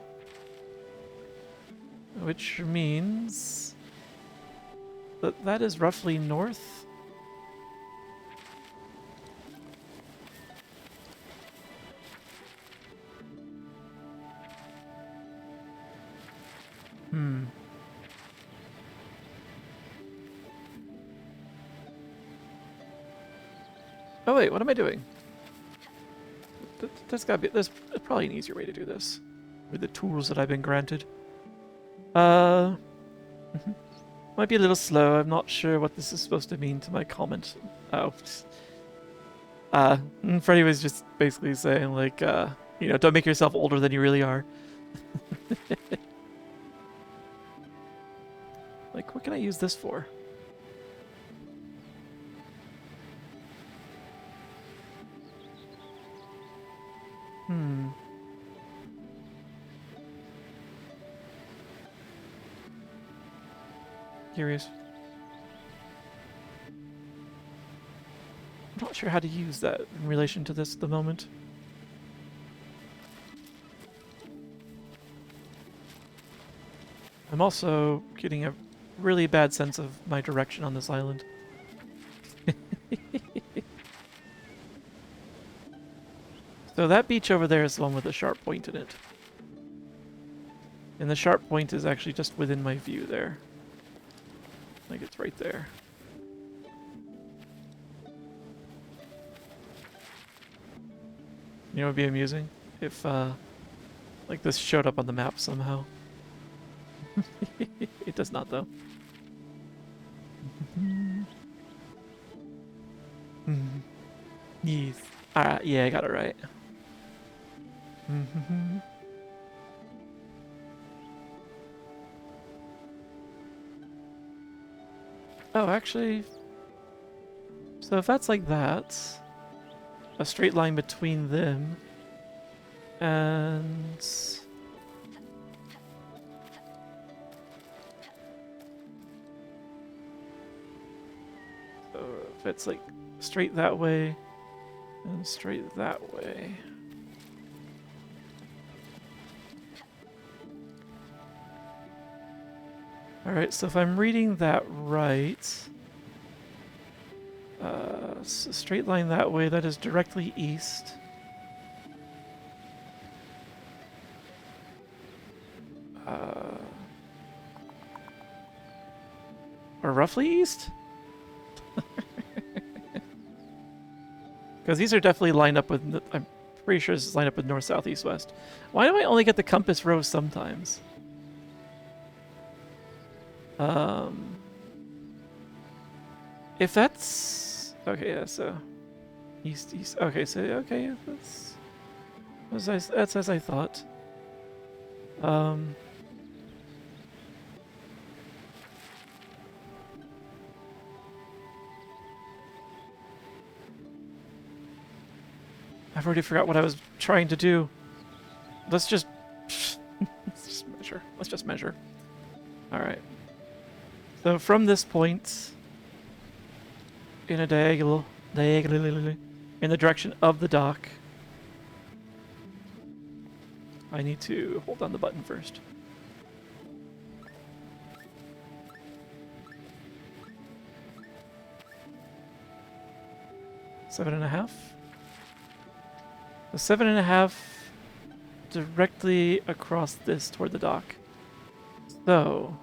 Speaker 1: Which means that that is roughly north. Hmm. Oh wait, what am I doing? There's probably an easier way to do this with the tools that I've been granted. Uh, might be a little slow. I'm not sure what this is supposed to mean to my comment. Oh, Freddie was just basically saying like, don't make yourself older than you really are. Like, what can I use this for? Hmm. Curious. I'm not sure how to use that in relation to this at the moment. I'm also getting a really bad sense of my direction on this island. So that beach over there is the one with the sharp point in it. And the sharp point is actually just within my view there. Like it's right there. You know what would be amusing? If, like this showed up on the map somehow. It does not, though. Yes. Alright, yeah, I got it right. Oh, actually... So if that's like that, a straight line between them, and... So if it's like straight that way, and straight that way... Alright, so if I'm reading that right... so straight line that way, that is directly east. Or roughly east? Because these are definitely lined up with... I'm pretty sure this is lined up with north, south, east, west. Why do I only get the compass rose sometimes? If that's... Okay, yeah, so... East, east... Okay, so... Okay, yeah, that's as I thought. I've already forgot what I was trying to do. Let's just... let's just measure. Let's just measure. Alright. So from this point... in a diagonal... Diagonally... in the direction of the dock... I need to hold down the button first. Seven and a half. So 7.5 directly across this toward the dock. So.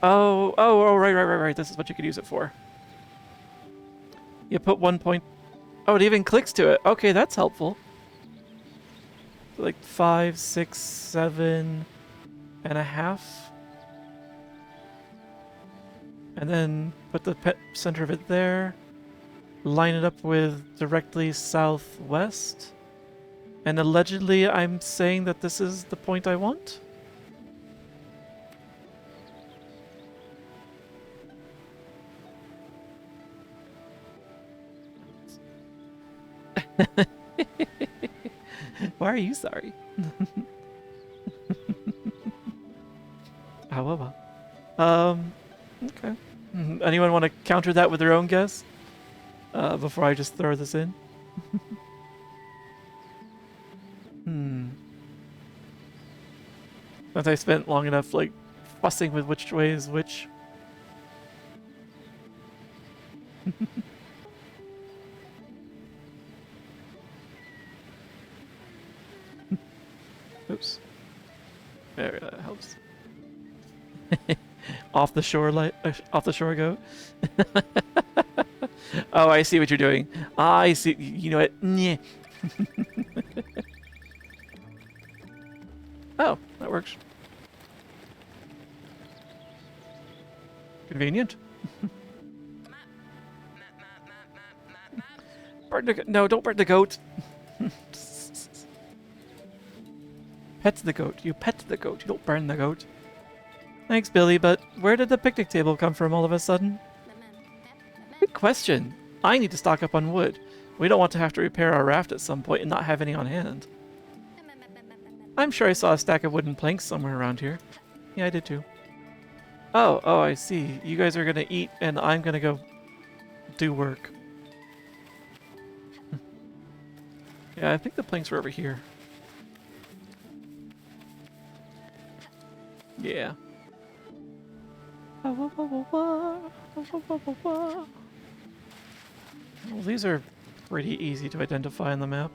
Speaker 1: Oh, right. This is what you could use it for. You put 1 point. Oh, it even clicks to it. Okay, that's helpful. So like 5, 6, 7.5. And then put the center of it there. Line it up with directly southwest. And allegedly I'm saying that this is the point I want? Why are you sorry? However. Okay. Anyone want to counter that with their own guess? Before I just throw this in? Hmm. Since I spent long enough, like, fussing with which way is which. Oops. There, that helps. Off the shore, off the shore go. Oh, I see what you're doing. I see. You know what? Nyeh. Oh, that works. Convenient. Burn the no, don't burn the goat. Pet the goat. You pet the goat. You don't burn the goat. Thanks, Billy, but where did the picnic table come from all of a sudden? Good question. I need to stock up on wood. We don't want to have to repair our raft at some point and not have any on hand. I'm sure I saw a stack of wooden planks somewhere around here. Yeah, I did too. Oh, I see. You guys are gonna eat and I'm gonna go do work. Yeah, I think the planks were over here. Yeah. Well, these are pretty easy to identify on the map.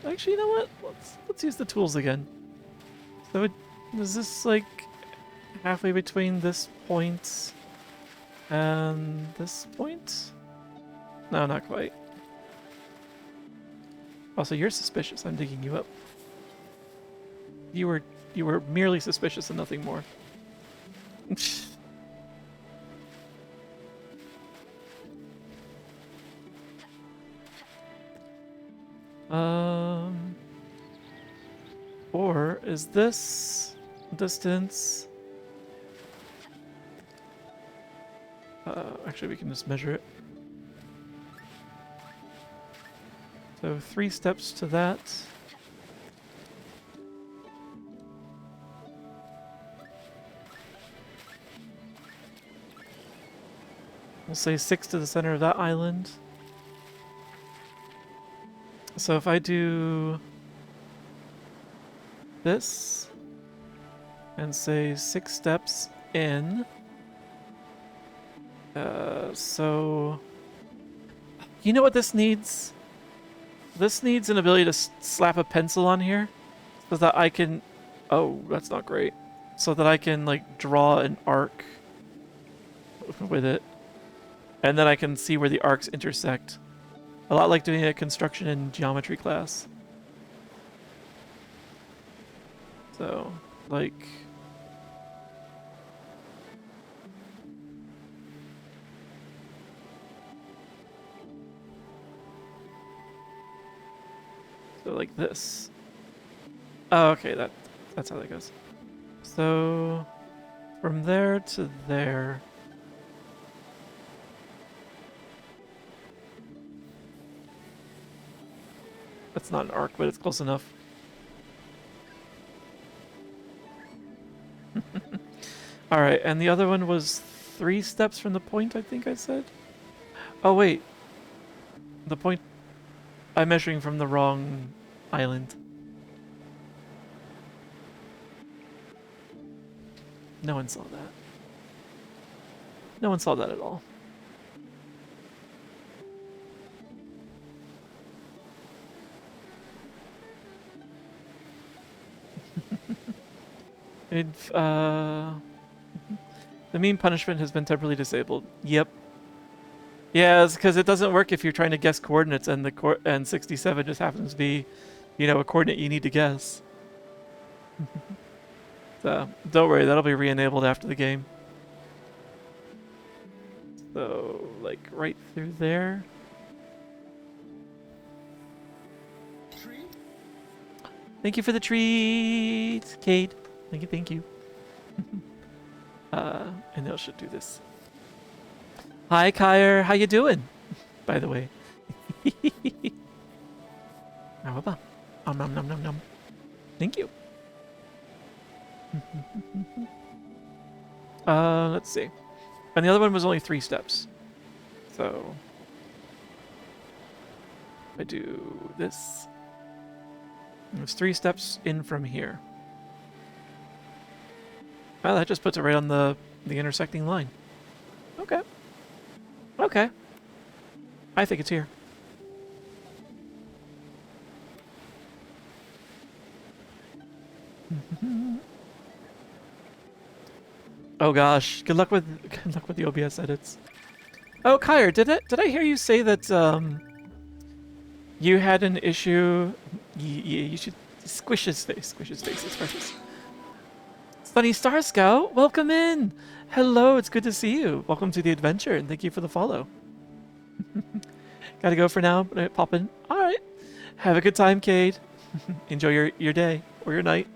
Speaker 1: Actually, you know what? Let's use the tools again. So is this like halfway between this point and this point? No, not quite. Also, you're suspicious. I'm digging you up. You were merely suspicious and nothing more. Um, or is this distance? Actually, we can just measure it. So 3 steps to that. We'll say 6 to the center of that island. So if I do this and say 6 steps in, so you know what this needs? This needs an ability to slap a pencil on here so that I can, oh, that's not great. So that I can like draw an arc with it. And then I can see where the arcs intersect. A lot like doing a construction in geometry class. So, like... So like this. Oh, okay, that's how that goes. So, from there to there... That's not an arc, but it's close enough. Alright, and the other one was 3 steps from the point, I think I said? Oh, wait. The point... I'm measuring from the wrong island. No one saw that. No one saw that at all. It, the meme punishment has been temporarily disabled. Yep. Yeah, it's because it doesn't work if you're trying to guess coordinates and and 67 just happens to be, you know, a coordinate you need to guess. So, don't worry, that'll be re-enabled after the game. So, like, right through there. Thank you for the treat, Kate. Thank you. And they should do this. Hi, Kyer. How you doing? By the way. Nom nom nom nom. Thank you. Let's see. And the other one was only 3 steps. So I do this. There's 3 steps in from here. Well, that just puts it right on the intersecting line. Okay. Okay. I think it's here. Oh gosh, good luck with the OBS edits. Oh, Kyre, did I hear you say that you had an issue? You should squish his face. Squish his face. It's precious. Sunny Star Scout, welcome in. Hello, it's good to see you. Welcome to the adventure, and thank you for the follow. Gotta go for now, but I pop in. All right. Have a good time, Cade. Enjoy your day or your night,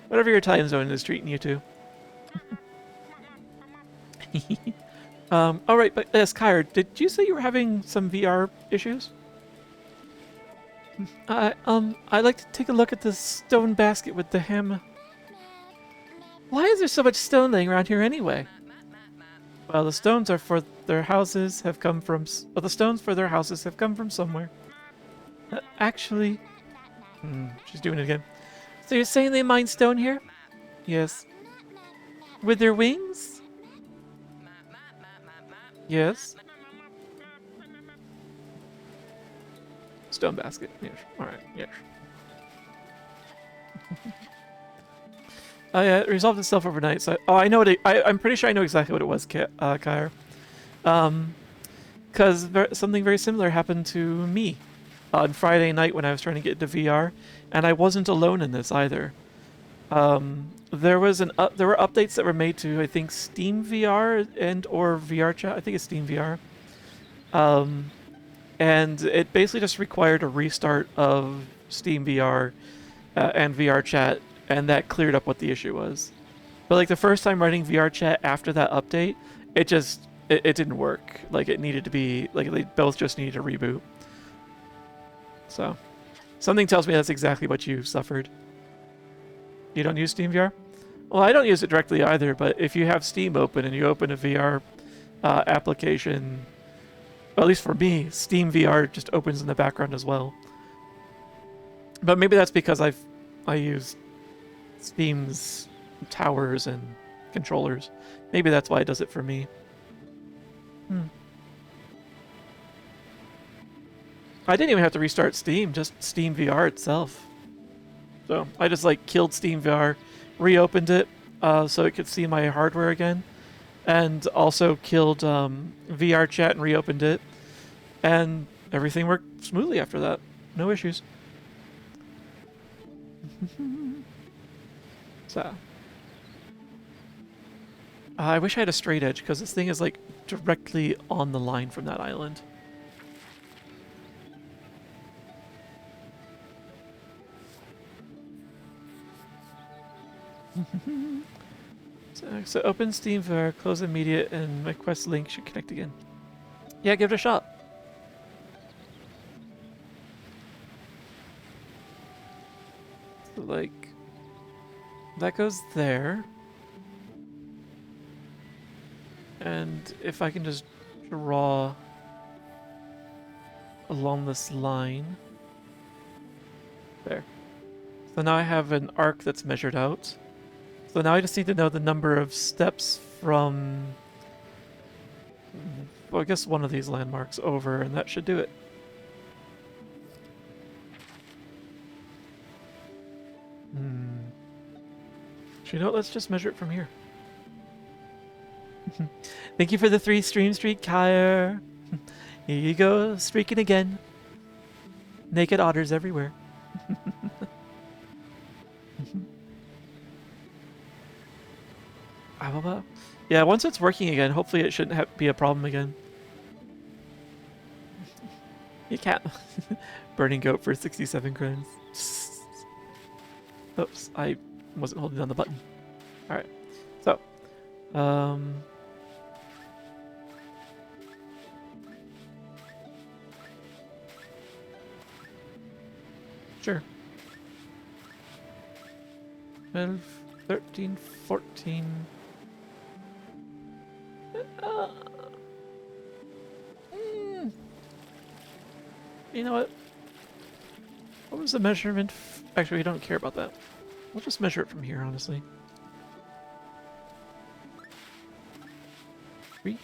Speaker 1: whatever your time zone is treating you to. All right, but yes, Kyre, did you say you were having some VR issues? I'd like to take a look at the stone basket with the hammer. Why is there so much stone laying around here anyway? Well, the stones are for their houses have come from. Well, the stones for their houses have come from somewhere. Actually, she's doing it again. So you're saying they mine stone here? Yes. With their wings? Yes. Stone basket. Yes. All right. Yes. Oh yeah, it resolved itself overnight. So, oh, I know what I'm pretty sure I know exactly what it was, Kyre. Because something very similar happened to me on Friday night when I was trying to get into VR, and I wasn't alone in this either. There was there were updates that were made to I think Steam VR and or VR chat. I think it's Steam VR. And it basically just required a restart of Steam VR and VR chat, and that cleared up what the issue was. But like the first time running VR chat after that update, it didn't work. Like it needed to be like they both just needed a reboot. So something tells me that's exactly what you suffered. You don't use Steam VR? Well, I don't use it directly either, but if you have Steam open and you open a VR application, well, at least for me, Steam VR just opens in the background as well. But maybe that's because I use Steam's towers and controllers. Maybe that's why it does it for me. I didn't even have to restart Steam, just Steam VR itself. So I just like killed Steam VR, reopened it so it could see my hardware again, and also killed VR chat and reopened it, and everything worked smoothly after that. No issues. So I wish I had a straight edge because this thing is like directly on the line from that island. So open Steam VR, close immediate, and my quest link should connect again. Yeah, give it a shot. So like, that goes there. And if I can just draw along this line. There. So now I have an arc that's measured out. So now I just need to know the number of steps from, well, I guess one of these landmarks over, and that should do it. So you know what, let's just measure it from here. Thank you for the 3 stream streak, Kyre. Here you go, streaking again. Naked otters everywhere. Yeah, once it's working again, hopefully it shouldn't be a problem again. You can't. Burning goat for 67 crowns. Oops, I wasn't holding down the button. Alright, so. Sure. 12, 13, 14. You know what? was the measurement? Actually, we don't care about that. We'll just measure it from here, honestly. 3.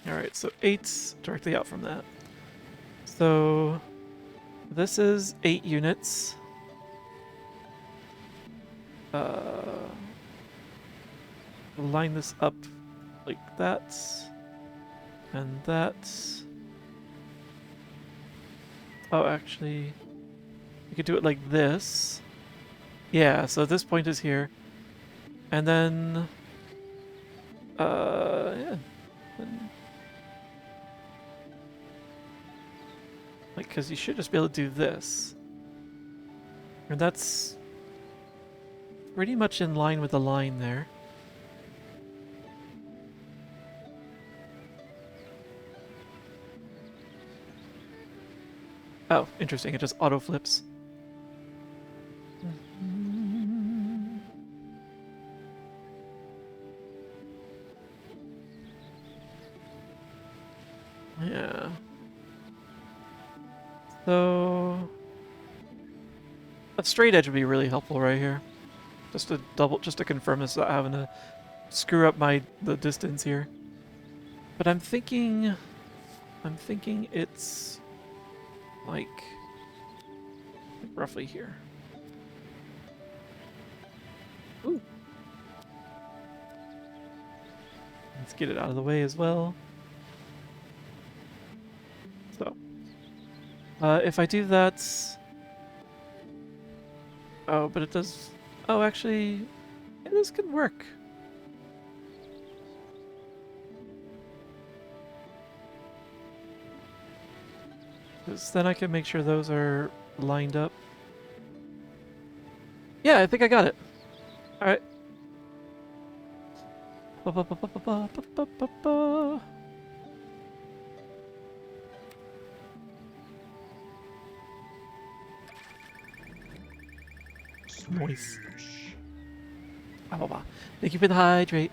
Speaker 1: Alright, so 8's directly out from that. So this is 8 units. Line this up like that. And that. Oh, actually, you could do it like this. Yeah, so this point is here. And then, yeah. Like, because you should just be able to do this. And that's pretty much in line with the line there. Oh, interesting. It just auto flips. Yeah. So a straight edge would be really helpful right here. Just to confirm this without having to screw up the distance here. But I'm thinking it's like roughly here. Ooh. Let's get it out of the way as well. So, if I do that... Oh, but it does... Oh, actually, yeah, this could work. Because then I can make sure those are lined up. Yeah, I think I got it. Alright. Noise. Thank you for the hydrate.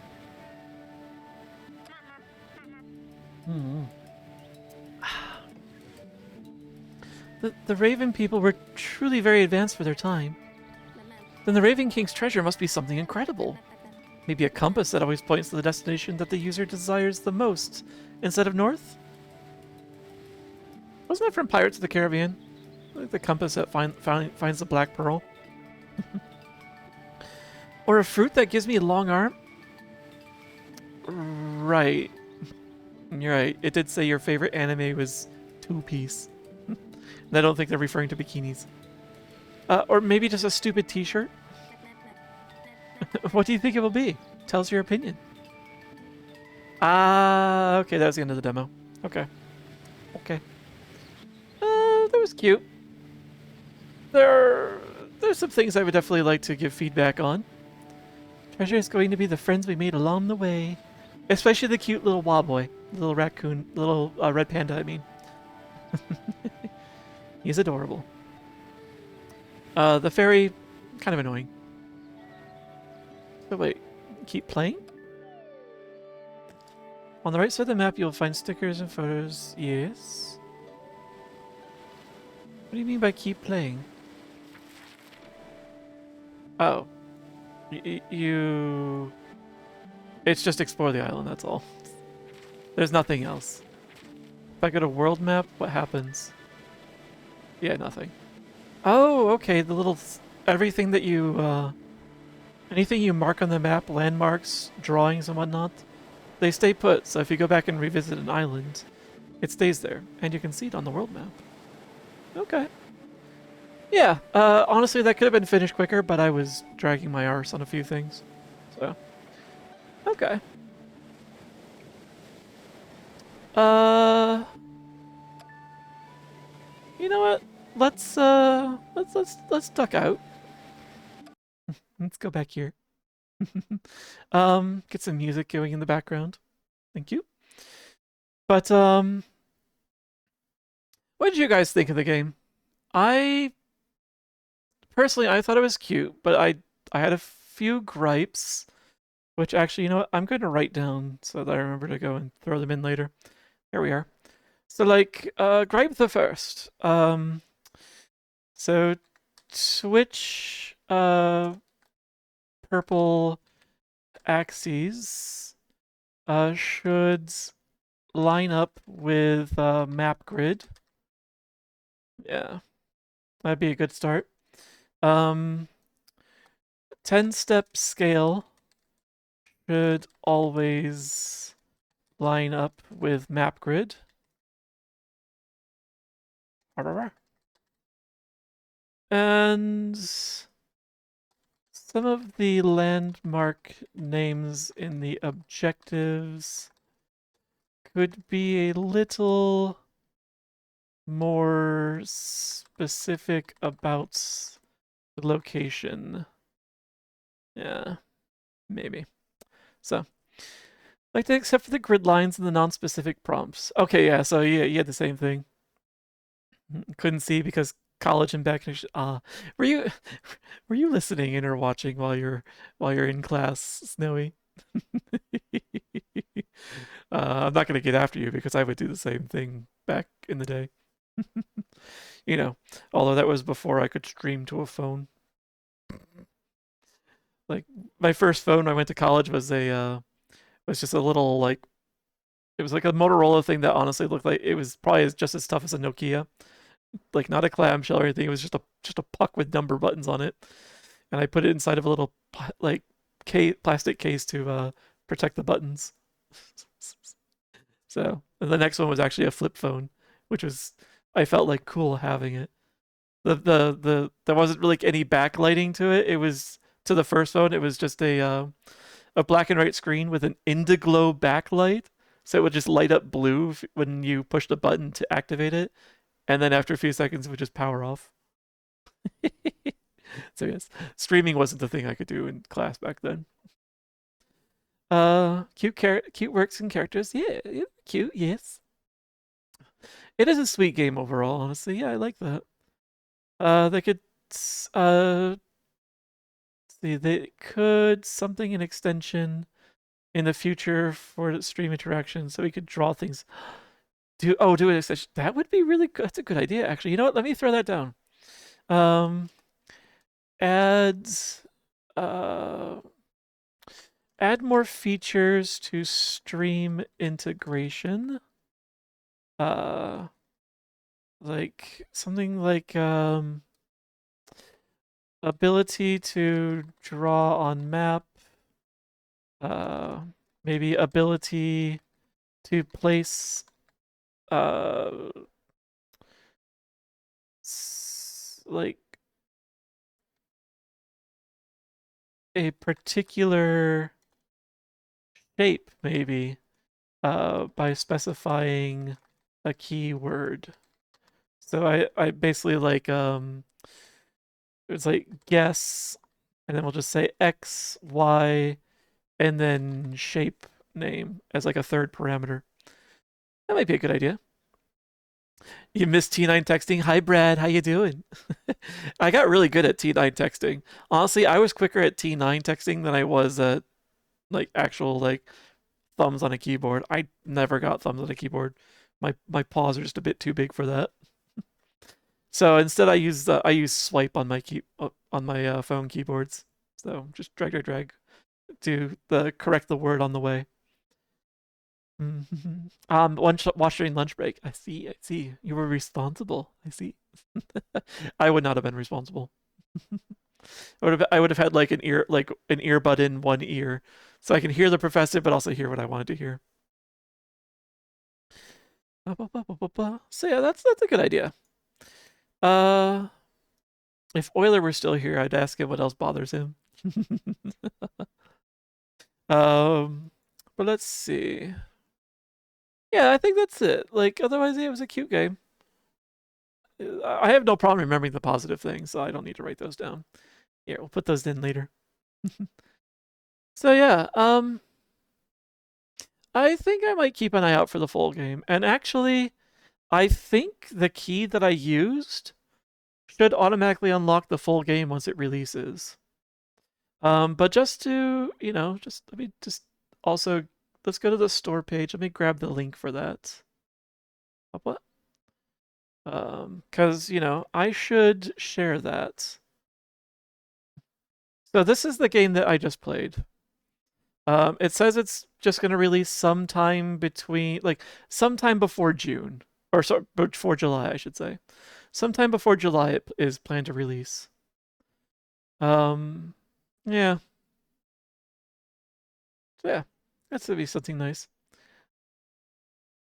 Speaker 1: The Raven people were truly very advanced for their time. Then the Raven King's treasure must be something incredible. Maybe a compass that always points to the destination that the user desires the most, instead of north? Wasn't that from Pirates of the Caribbean? Like the compass that finds the Black Pearl? Or a fruit that gives me a long arm? Right. You're right. It did say your favorite anime was Two Piece. And I don't think they're referring to bikinis. Or maybe just a stupid t-shirt? What do you think it will be? Tell us your opinion. Ah, okay, that was the end of the demo. Okay. Okay. That was cute. There's some things I would definitely like to give feedback on. Treasure is going to be the friends we made along the way. Especially the cute little wowboy. Little raccoon. Little red panda, I mean. He's adorable. The fairy, kind of annoying. But wait, keep playing? On the right side of the map, you'll find stickers and photos. Yes. What do you mean by keep playing? Oh. You... It's just explore the island, that's all. There's nothing else. If I go to world map, what happens? Yeah, nothing. Oh, okay, the little... Everything that you, anything you mark on the map, landmarks, drawings and whatnot, they stay put, so if you go back and revisit an island, it stays there, and you can see it on the world map. Okay. Yeah, honestly, that could have been finished quicker, but I was dragging my arse on a few things. So, okay. You know what? Let's duck out. Let's go back here. Get some music going in the background. Thank you. But what did you guys think of the game? Personally, I thought it was cute, but I had a few gripes, which actually, you know what? I'm going to write down so that I remember to go and throw them in later. Here we are. So like, gripe the first. So switch purple axes should line up with map grid. Yeah, that'd be a good start. Um, 10-step scale should always line up with map grid. And some of the landmark names in the objectives could be a little more specific about the location. Yeah, maybe. So, like, except for the grid lines and the non-specific prompts. Okay, yeah, so yeah, you had the same thing. Couldn't see because college and back connection. Were you were you listening in or watching while you're in class, Snowy? I'm not gonna get after you because I would do the same thing back in the day. You know, although that was before I could stream to a phone. Like my first phone when I went to college was a was just a little like it was like a Motorola thing that honestly looked like it was probably just as tough as a Nokia. Like not a clamshell or anything. It was just a puck with number buttons on it, and I put it inside of a little like plastic case to protect the buttons. So and the next one was actually a flip phone, which was I felt like cool having it. The there wasn't really any backlighting to it. It was to the first phone. It was just a black and white screen with an Indiglo backlight, so it would just light up blue when you push the button to activate it, and then after a few seconds it would just power off. So yes, streaming wasn't the thing I could do in class back then. Cute works and characters. Yeah, cute. Yes, it is a sweet game overall. Honestly, yeah, I like that. They could uh see they could something an extension in the future for stream interaction, so we could draw things. Do an extension. That would be really good. That's a good idea, actually. You know what? Let me throw that down. Um, add uh add more features to stream integration. Uh, like something like ability to draw on map. Uh, maybe ability to place uh like a particular shape maybe by specifying a keyword. So I basically like it's like guess and then we'll just say x y and then shape name as like a third parameter. That might be a good idea. You missed T9 texting. Hi Brad, how you doing? I got really good at T9 texting. Honestly, I was quicker at T9 texting than I was at like actual like thumbs on a keyboard. I never got thumbs on a keyboard. My paws are just a bit too big for that. So instead, I use swipe on my on my phone keyboards. So just drag to the correct the word on the way. Watch during lunch break. I see. I see. You were responsible. I see. I would not have been responsible. I would have had like an earbud in one ear, so I can hear the professor, but also hear what I wanted to hear. So yeah, that's a good idea. Uh, if Euler were still here, I'd ask him what else bothers him. um, but let's see. Yeah, I think that's it. Like otherwise, yeah, it was a cute game. I have no problem remembering the positive things, so I don't need to write those down. Here, we'll put those in later. So yeah, I think I might keep an eye out for the full game. And actually, I think the key that I used should automatically unlock the full game once it releases. But just to, just let me just also let's go to the store page. Let me grab the link for that. What? Because I should share that. So this is the game that I just played. It says it's just gonna release sometime before June, or sorry, before July, I should say. Sometime before July it is planned to release. Um, yeah, yeah, that's gonna be something nice.